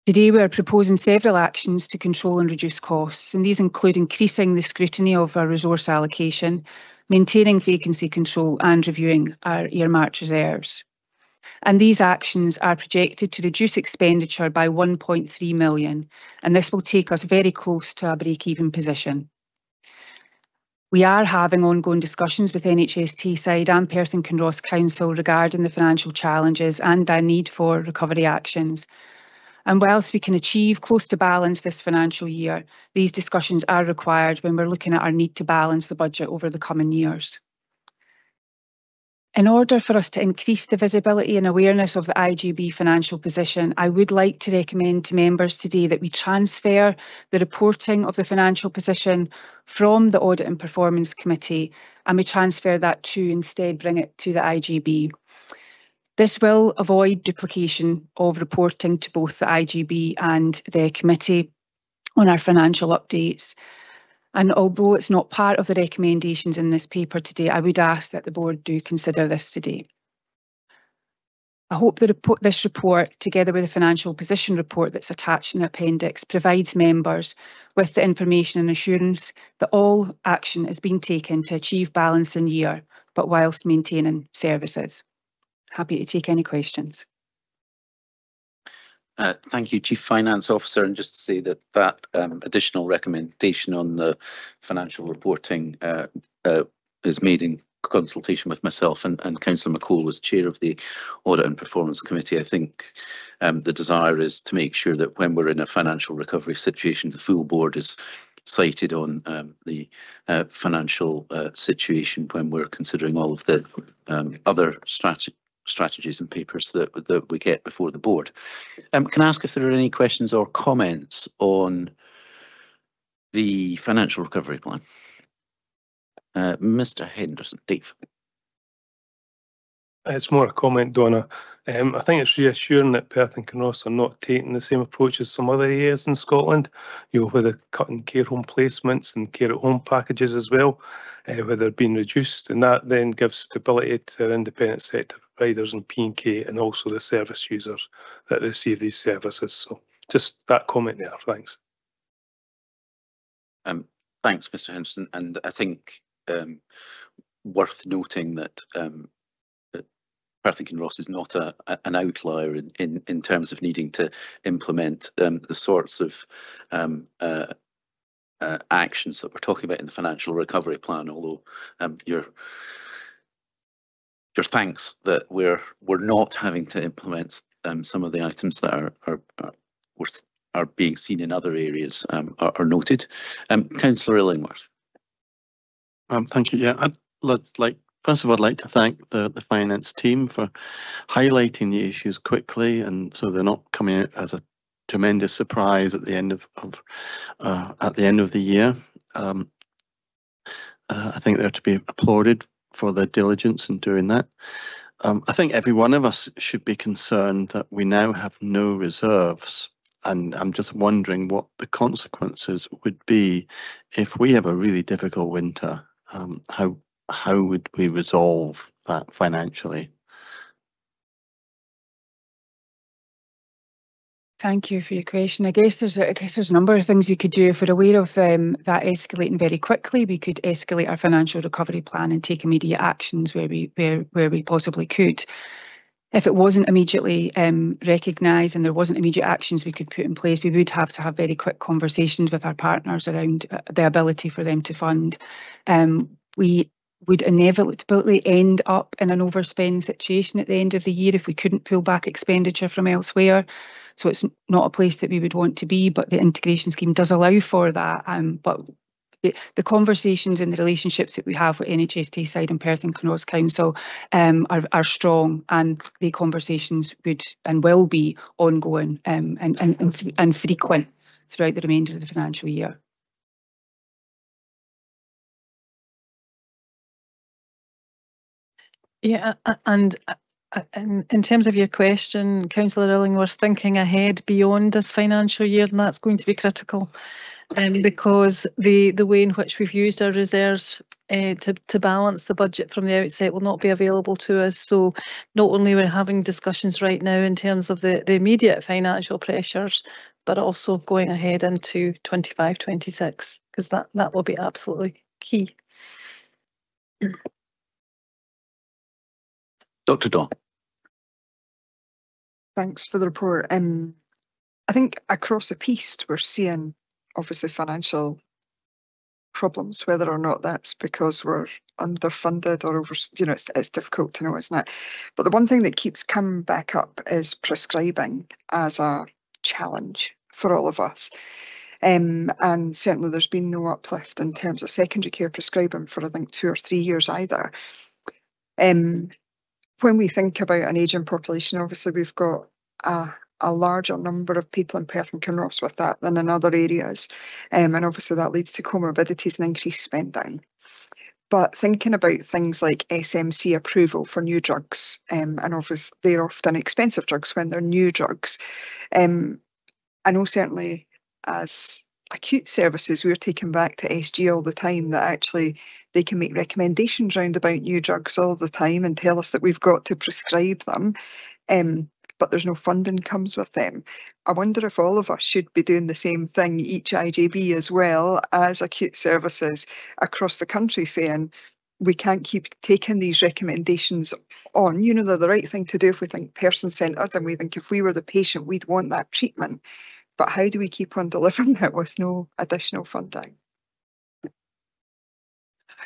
Today we are proposing several actions to control and reduce costs, and these include increasing the scrutiny of our resource allocation, maintaining vacancy control and reviewing our earmarked reserves. And these actions are projected to reduce expenditure by 1.3 million, and this will take us very close to a break-even position. We are having ongoing discussions with NHS Tayside and Perth and Kinross Council regarding the financial challenges and their need for recovery actions. And whilst we can achieve close to balance this financial year, these discussions are required when we're looking at our need to balance the budget over the coming years. In order for us to increase the visibility and awareness of the IJB financial position, I would like to recommend to members today that we transfer the reporting of the financial position from the Audit and Performance Committee, and we transfer that to instead bring it to the IJB. This will avoid duplication of reporting to both the IJB and the committee on our financial updates. And although it's not part of the recommendations in this paper today, I would ask that the board do consider this today. I hope this report, together with the financial position report that's attached in the appendix, provides members with the information and assurance that all action is being taken to achieve balance in year, but whilst maintaining services. Happy to take any questions. Thank you, Chief Finance Officer, and just to say that additional recommendation on the financial reporting is made in consultation with myself and Councillor McCall as Chair of the Audit and Performance Committee. I think the desire is to make sure that when we're in a financial recovery situation, the full board is cited on the financial situation when we're considering all of the other strategies and papers that we get before the board. Can I ask if there are any questions or comments on the financial recovery plan? Mr. Henderson, Dave. It's more a comment, Donna. I think it's reassuring that Perth and Kinross are not taking the same approach as some other areas in Scotland, where they're cutting care home placements and care at home packages as well, where they're being reduced, and that then gives stability to the independent sector providers and P&K and also the service users that receive these services. So just that comment there, thanks. Thanks, Mr. Henderson, and I think worth noting that Perth and Kinross is not an outlier in terms of needing to implement the sorts of actions that we're talking about in the financial recovery plan. Although your thanks that we're not having to implement some of the items that are being seen in other areas are noted. Councillor Illingworth. Thank you. Yeah, first of all, I'd like to thank the finance team for highlighting the issues quickly, and so they're not coming out as a tremendous surprise at the end of the year. I think they're to be applauded for their diligence in doing that. I think every one of us should be concerned that we now have no reserves, and I'm just wondering what the consequences would be if we have a really difficult winter. How would we resolve that financially? Thank you for your question. I guess there's a number of things we could do. If we're aware of that escalating very quickly, we could escalate our financial recovery plan and take immediate actions where we possibly could. If it wasn't immediately recognised and there wasn't immediate actions we could put in place, we would have to have very quick conversations with our partners around the ability for them to fund. We would inevitably end up in an overspend situation at the end of the year if we couldn't pull back expenditure from elsewhere. So it's not a place that we would want to be, but the integration scheme does allow for that. But the conversations and the relationships that we have with NHS Tayside and Perth and Kinross Council are strong, and the conversations would and will be ongoing and frequent throughout the remainder of the financial year. Yeah, and in terms of your question, Councillor Illingworth, thinking ahead beyond this financial year, and that's going to be critical, because the way in which we've used our reserves to balance the budget from the outset will not be available to us. So not only we're having discussions right now in terms of the immediate financial pressures, but also going ahead into 25-26, because that will be absolutely key. Dr. Dawn. Thanks for the report. I think across the piece we're seeing obviously financial problems, whether or not that's because we're underfunded or over, it's difficult to know, isn't it? But the one thing that keeps coming back up is prescribing as a challenge for all of us. And certainly there's been no uplift in terms of secondary care prescribing for I think 2 or 3 years either. When we think about an ageing population, obviously we've got a larger number of people in Perth and Kinross with that than in other areas. And obviously that leads to comorbidities and increased spending. But thinking about things like SMC approval for new drugs, and obviously they're often expensive drugs when they're new drugs. I know certainly as acute services, we're taken back to SG all the time that actually they can make recommendations round about new drugs all the time and tell us that we've got to prescribe them, but there's no funding comes with them. I wonder if all of us should be doing the same thing, each IJB as well as acute services across the country, saying we can't keep taking these recommendations on. They're the right thing to do if we think person-centred and we think if we were the patient, we'd want that treatment. But how do we keep on delivering it with no additional funding?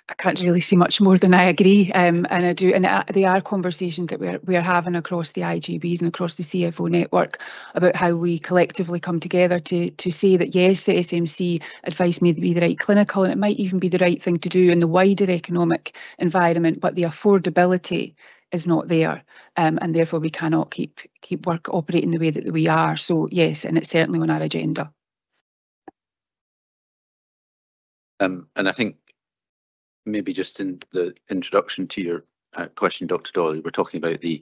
I can't really see much more than I agree, and I do. And they are conversations that we're having across the IGBs and across the CFO network about how we collectively come together to say that yes, the SMC advice may be the right clinical, and it might even be the right thing to do in the wider economic environment, but the affordability is not there, and therefore we cannot keep work operating the way that we are. So yes, and it's certainly on our agenda. And I think maybe just in the introduction to your question, Dr. Dolly, we're talking about the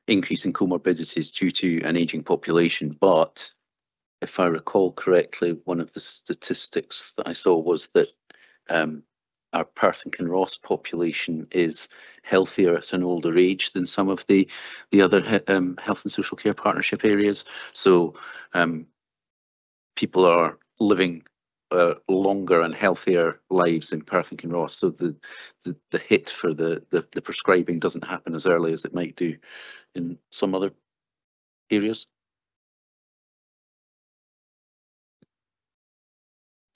increase in comorbidities due to an ageing population. But if I recall correctly, one of the statistics that I saw was that our Perth and Kinross population is healthier at an older age than some of the other health and social care partnership areas. So people are living longer and healthier lives in Perth and Kinross. So the hit for the prescribing doesn't happen as early as it might do in some other areas.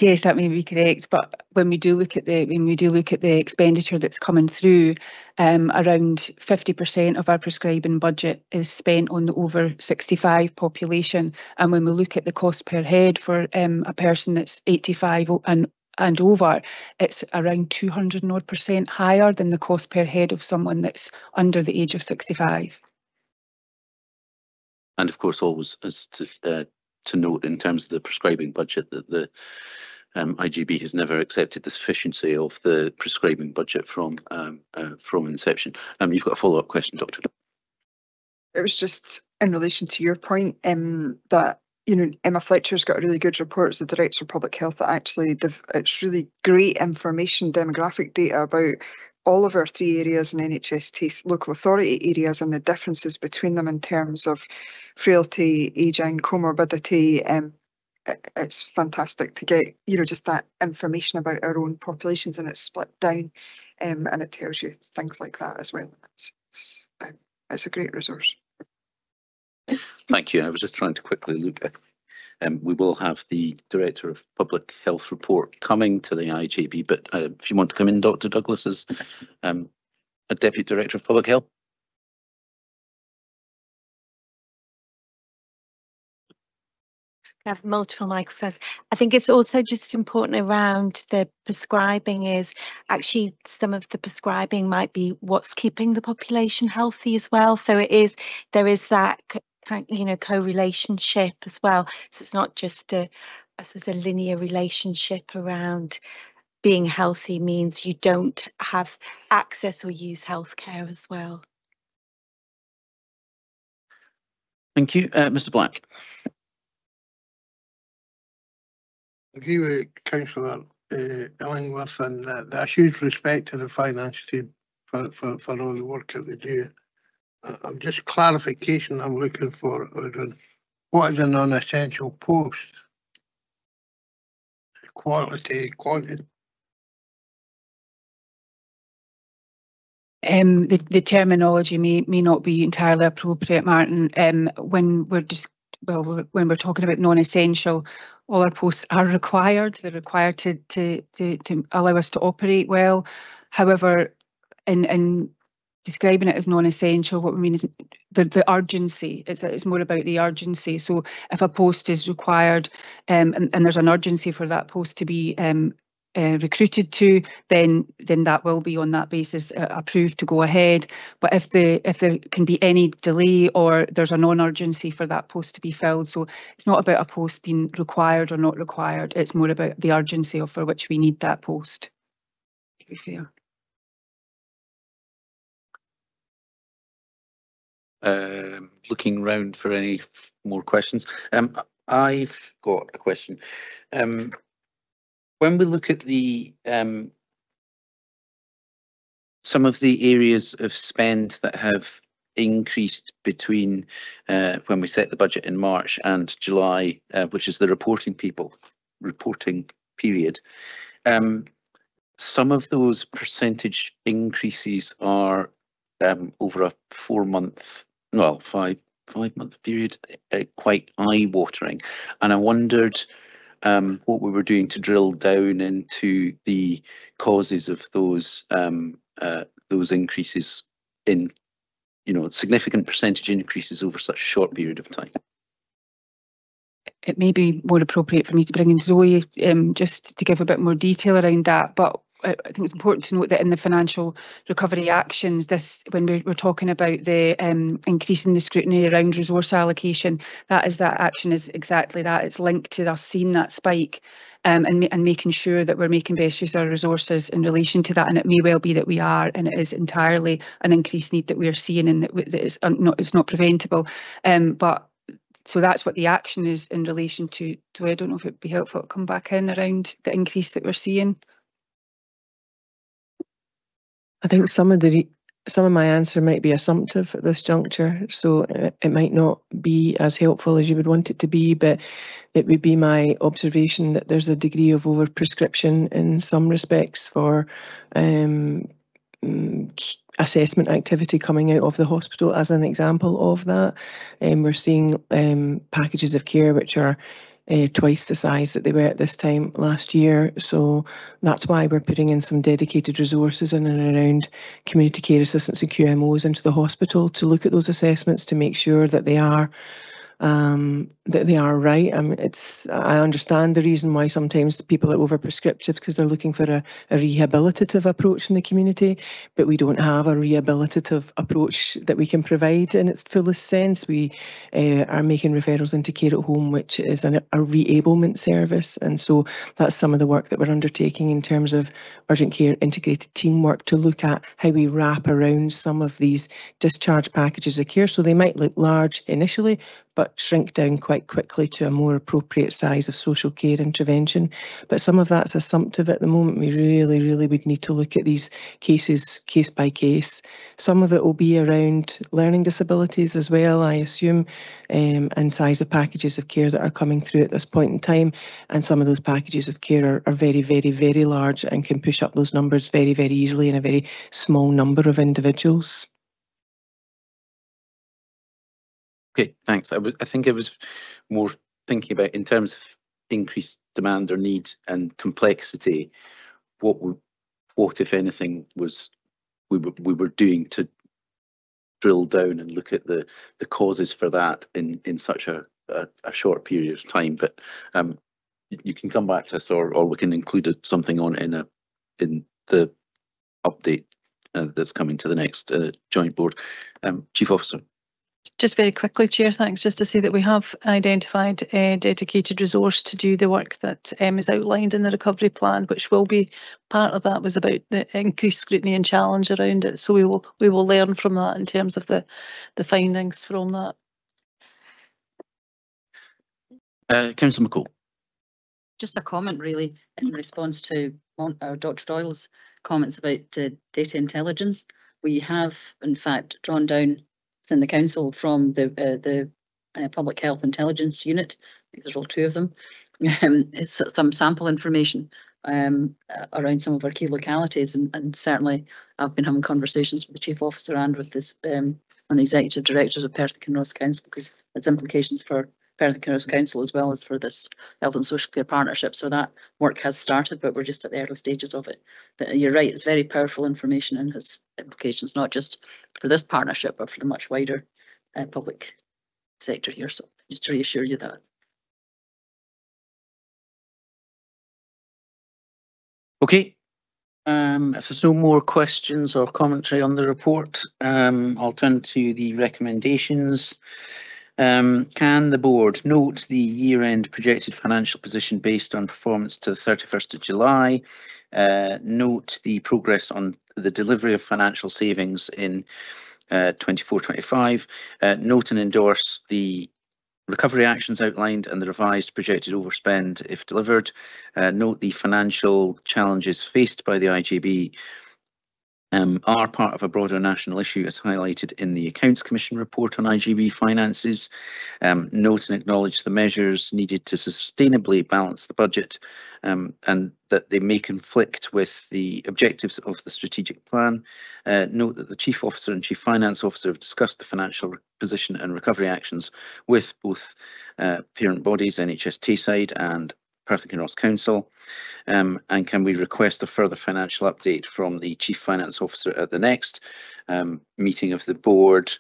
Yes, that may be correct, but when we do look at the expenditure that's coming through, around 50% of our prescribing budget is spent on the over 65 population, and when we look at the cost per head for a person that's 85 and over, it's around 200% higher than the cost per head of someone that's under the age of 65. And of course, always as to note in terms of the prescribing budget that the IGB has never accepted the sufficiency of the prescribing budget from inception. You've got a follow-up question, Doctor. It was just in relation to your point that, you know, Emma Fletcher's got a really good report as the Director of Public Health that actually it's really great information, demographic data about all of our 3 areas in NHST local authority areas and the differences between them in terms of frailty, ageing, comorbidity. It's fantastic to get, you know, just that information about our own populations, and it's split down, and it tells you things like that as well. It's a great resource. Thank you. I was just trying to quickly look at. We will have the Director of Public Health report coming to the IGB, but if you want to come in, Dr. Douglas, as a Deputy Director of Public Health. Have multiple microphones. I think it's also just important around the prescribing is actually some of the prescribing might be what's keeping the population healthy as well. So there is that co-relationship as well. So it's not just a linear relationship around being healthy means you don't have access or use healthcare as well. Thank you, Mr. Black. I agree with Councillor Illingworth, and a huge respect to the finance team for all the work that they do. I'm just clarification I'm looking for. What is a non-essential post? Quality, quantity. The terminology may not be entirely appropriate, Martin. When we're talking about non-essential, all our posts are required. They're required to allow us to operate well. However, in describing it as non-essential, what we mean is the urgency. It's more about the urgency. So if a post is required and there's an urgency for that post to be recruited to, then that will be on that basis approved to go ahead. But if there can be any delay or there's a non-urgency for that post to be filled, so it's not about a post being required or not required, it's more about the urgency of for which we need that post, to be fair. Looking round for any more questions. I've got a question. When we look at the some of the areas of spend that have increased between when we set the budget in March and July, which is the reporting period, some of those percentage increases are over a 5-month period, quite eye-watering, and I wondered what we were doing to drill down into the causes of those increases in, significant percentage increases over such a short period of time. It may be more appropriate for me to bring in Zoe just to give a bit more detail around that. But I think it's important to note that in the financial recovery actions, this when we're talking about the increasing the scrutiny around resource allocation, that action is exactly that. It's linked to us seeing that spike and making sure that we're making best use of our resources in relation to that. And it may well be that we are, and it is entirely an increased need that we are seeing, and that it's not preventable. But so that's what the action is in relation to. I don't know if it'd be helpful to come back in around the increase that we're seeing. I think some of my answer might be assumptive at this juncture, so it might not be as helpful as you would want it to be, but it would be my observation that there's a degree of overprescription in some respects for assessment activity coming out of the hospital as an example of that. We're seeing packages of care which are twice the size that they were at this time last year. So that's why we're putting in some dedicated resources in and around community care assistants and QMOs into the hospital to look at those assessments to make sure that they are right. I understand the reason why sometimes people are overprescriptive because they're looking for a rehabilitative approach in the community, but we don't have a rehabilitative approach that we can provide in its fullest sense. We are making referrals into care at home, which is a re-ablement service, and so that's some of the work that we're undertaking in terms of urgent care integrated teamwork to look at how we wrap around some of these discharge packages of care. So they might look large initially, but shrink down quite quickly to a more appropriate size of social care intervention. But some of that's assumptive at the moment. We really would need to look at these cases case by case. Some of it will be around learning disabilities as well, I assume, and size of packages of care that are coming through at this point in time. And some of those packages of care are very large and can push up those numbers very easily in a very small number of individuals. Okay, thanks. I think I was more thinking about in terms of increased demand or need and complexity, what if anything was we were doing to drill down and look at the causes for that in such a short period of time. But you can come back to us, or we can include something on in the update that's coming to the next joint board. Chief Officer. Just very quickly, Chair, thanks. Just to say that we have identified a dedicated resource to do the work that is outlined in the recovery plan, which will be part of that was about the increased scrutiny and challenge around it. So we will learn from that in terms of the findings from that. Councillor McCall. Just a comment really in response to Dr. Doyle's comments about data intelligence. We have in fact drawn down within the council from the Public Health Intelligence Unit, I think there's all two of them, it's some sample information around some of our key localities, and certainly I've been having conversations with the Chief Officer and with this and the Executive Directors of Perth and Kinross Council, because it's implications for Perth and Kinross Council as well as for this Health and Social Care Partnership. So that work has started, but we're just at the early stages of it. But you're right, it's very powerful information and has implications not just for this partnership, but for the much wider public sector here. So just to reassure you that. Okay. If there's no more questions or commentary on the report, I'll turn to the recommendations. Can the board note the year-end projected financial position based on performance to the 31st of July, note the progress on the delivery of financial savings in 24-25, note and endorse the recovery actions outlined and the revised projected overspend if delivered, note the financial challenges faced by the IJB are part of a broader national issue as highlighted in the Accounts Commission report on IJB finances, note and acknowledge the measures needed to sustainably balance the budget and that they may conflict with the objectives of the strategic plan. Note that the Chief Officer and Chief Finance Officer have discussed the financial position and recovery actions with both parent bodies, NHS Tayside and Perth and Kinross Council. And can we request a further financial update from the Chief Finance Officer at the next meeting of the board?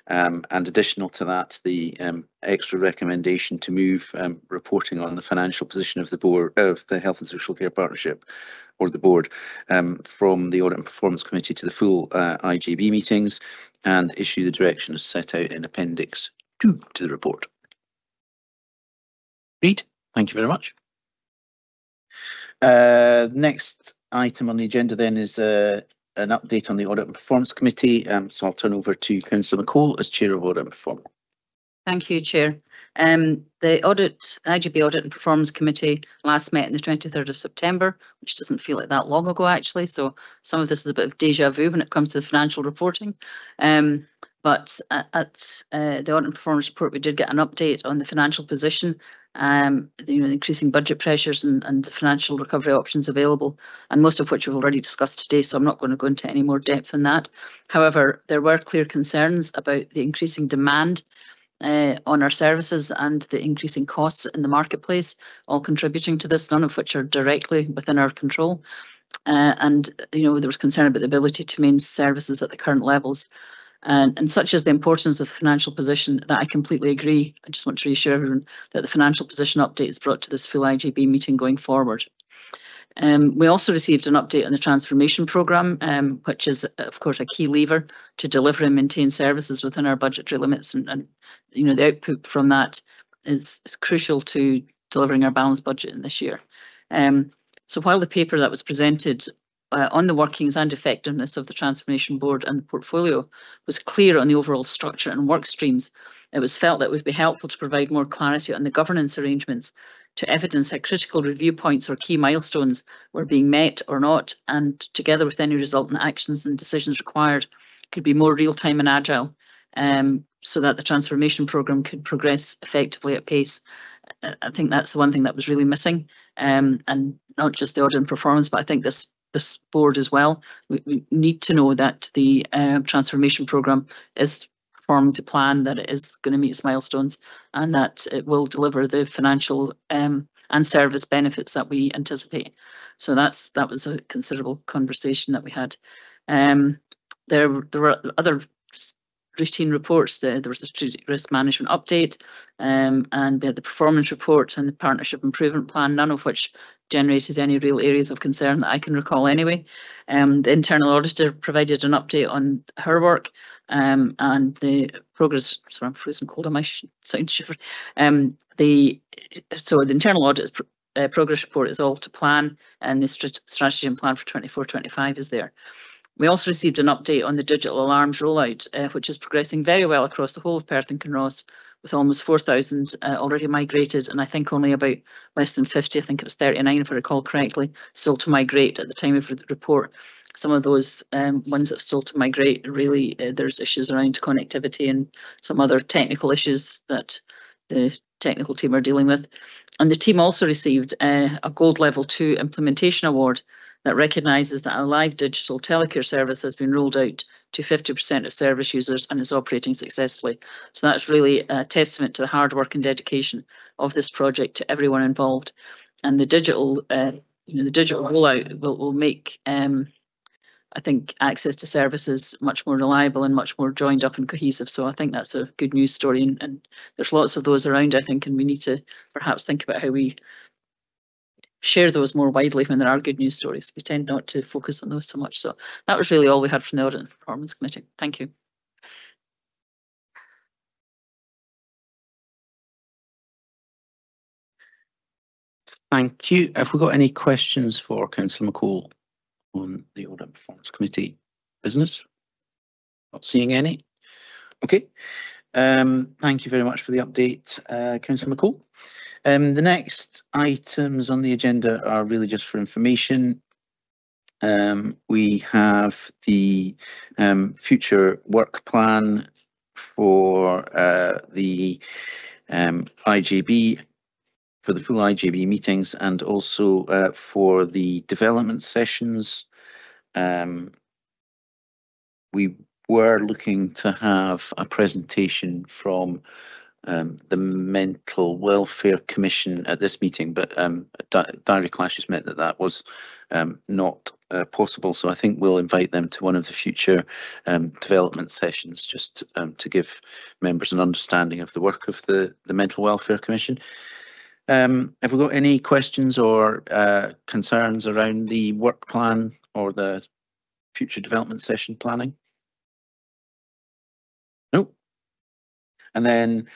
And additional to that, the extra recommendation to move reporting on the financial position of the board of the Health and Social Care Partnership or the board from the Audit and Performance Committee to the full IGB meetings, and issue the direction as set out in Appendix 2 to the report. Reid, thank you very much. Next item on the agenda then is an update on the Audit and Performance Committee. So I'll turn over to Councillor McCall as Chair of Audit and Performance. Thank you, Chair. The IGB Audit and Performance Committee last met on the 23rd of September, which doesn't feel like that long ago actually. So some of this is a bit of deja vu when it comes to the financial reporting. But at the Audit and Performance Report, we did get an update on the financial position, the increasing budget pressures and the financial recovery options available, and most of which we've already discussed today, so I'm not going to go into any more depth on that. However, there were clear concerns about the increasing demand on our services and the increasing costs in the marketplace, all contributing to this, none of which are directly within our control. And there was concern about the ability to maintain services at the current levels. And such is the importance of the financial position that I completely agree. I just want to reassure everyone that the financial position update is brought to this full IGB meeting going forward. We also received an update on the transformation programme, which is, of course, a key lever to deliver and maintain services within our budgetary limits. And the output from that is crucial to delivering our balanced budget in this year. So while the paper that was presented on the workings and effectiveness of the Transformation Board and the portfolio was clear on the overall structure and work streams, it was felt that it would be helpful to provide more clarity on the governance arrangements to evidence how critical review points or key milestones were being met or not, and together with any resultant actions and decisions required, could be more real-time and agile, so that the transformation programme could progress effectively at pace. I think that's the one thing that was really missing, and not just the audit and performance, but I think this board as well. We need to know that the transformation programme is performing to plan, that it is going to meet its milestones, and that it will deliver the financial and service benefits that we anticipate. So that was a considerable conversation that we had. There were other routine reports. There was the strategic risk management update, and we had the performance report and the partnership improvement plan, none of which generated any real areas of concern that I can recall anyway. The internal auditor provided an update on her work, and the progress. Sorry, I'm frozen cold on my sound shiver. The internal audit progress report is all to plan, and the strategy and plan for 24-25 is there. We also received an update on the digital alarms rollout, which is progressing very well across the whole of Perth and Kinross, with almost 4,000 already migrated, and I think only about less than 50, I think it was 39 if I recall correctly, still to migrate at the time of the report. Some of those ones that are still to migrate, really, there's issues around connectivity and some other technical issues that the technical team are dealing with. And the team also received a Gold Level 2 Implementation Award that recognises that a live digital telecare service has been rolled out to 50% of service users and is operating successfully. So that's really a testament to the hard work and dedication of this project to everyone involved. And the digital, the digital rollout will make, I think, access to services much more reliable and much more joined up and cohesive. So I think that's a good news story, and there's lots of those around, I think, and we need to perhaps think about how we share those more widely when there are good news stories. We tend not to focus on those so much. So that was really all we had from the Audit and Performance Committee. Thank you. Thank you. Have we got any questions for Councillor McCall on the Audit and Performance Committee business? Not seeing any. Okay. Thank you very much for the update, Councillor McCall. The next items on the agenda are really just for information. We have the future work plan for the IGB, for the full IGB meetings, and also for the development sessions. We were looking to have a presentation from the Mental Welfare Commission at this meeting, but diary clashes meant that was not possible. So I think we'll invite them to one of the future development sessions, just to give members an understanding of the work of the Mental Welfare Commission. Have we got any questions or concerns around the work plan or the future development session planning? Nope. And then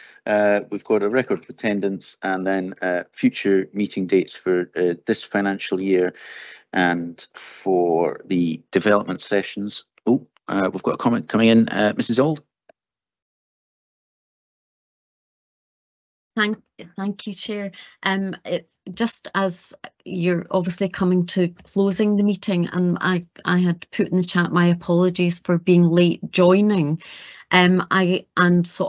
we've got a record of attendance, and then future meeting dates for this financial year and for the development sessions. Oh, we've got a comment coming in. Mrs. Auld. Thank you, Chair. Just as you're obviously coming to closing the meeting, and I had put in the chat my apologies for being late joining. I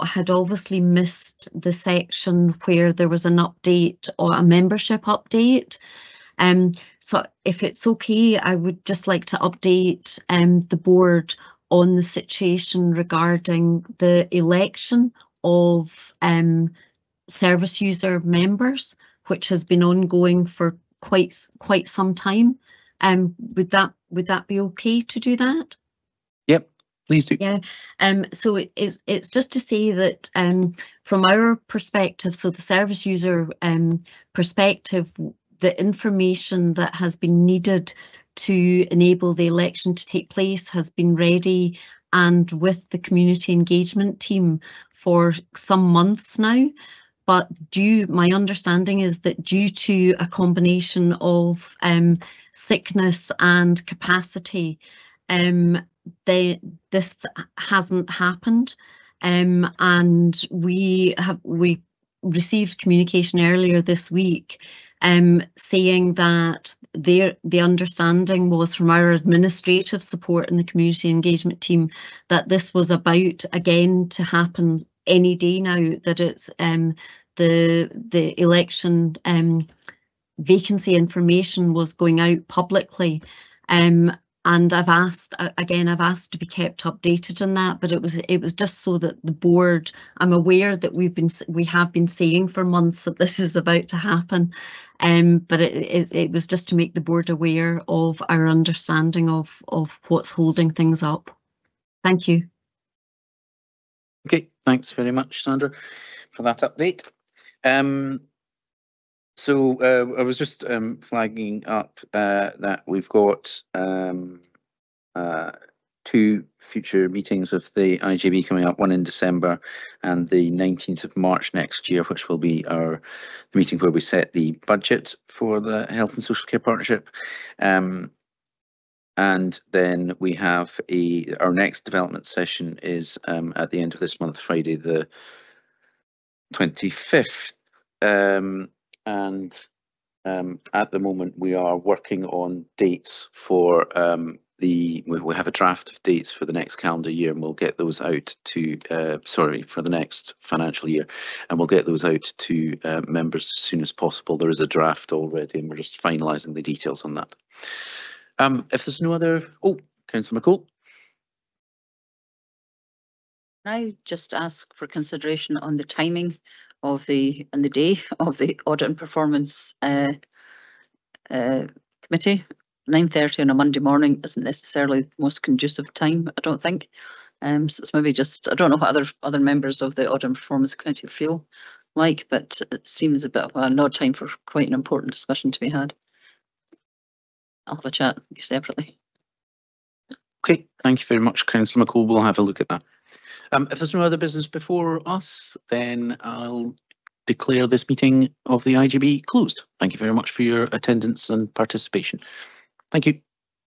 had obviously missed the section where there was an update or a membership update. So if it's okay, I would just like to update the board on the situation regarding the election of service user members, which has been ongoing for quite some time. Would that be okay to do that? Yep, please do. Yeah. So it's just to say that from our perspective, so the service user perspective, the information that has been needed to enable the election to take place has been ready and with the community engagement team for some months now. But my understanding is that due to a combination of sickness and capacity, this hasn't happened. And we received communication earlier this week saying that the understanding was from our administrative support and the community engagement team that this was about again to happen any day now, that it's the election vacancy information was going out publicly. And I've asked to be kept updated on that, but it was just so that the board, I'm aware that we have been saying for months that this is about to happen, but it was just to make the board aware of our understanding of what's holding things up. Thank you. Okay, thanks very much, Sandra, for that update. So I was just flagging up that we've got two future meetings of the IGB coming up, one in December and the 19th of March next year, which will be the meeting where we set the budget for the Health and Social Care Partnership. And then we have our next development session is at the end of this month, Friday the 25th. And at the moment we are working on dates for we have a draft of dates for the next calendar year, and we'll get those out to for the next financial year, and we'll get those out to members as soon as possible. There is a draft already and we're just finalising the details on that. If there's no other, Councillor McCall. Can I just ask for consideration on the timing of the day of the audit and performance committee? 9:30 on a Monday morning isn't necessarily the most conducive time, I don't think. So it's maybe just, I don't know what other members of the audit and performance committee feel like, but it seems a bit of an odd time for quite an important discussion to be had. I'll have a chat with you separately. Okay, thank you very much, Councillor McCall. We'll have a look at that. If there's no other business before us, then I'll declare this meeting of the IGB closed. Thank you very much for your attendance and participation. Thank you.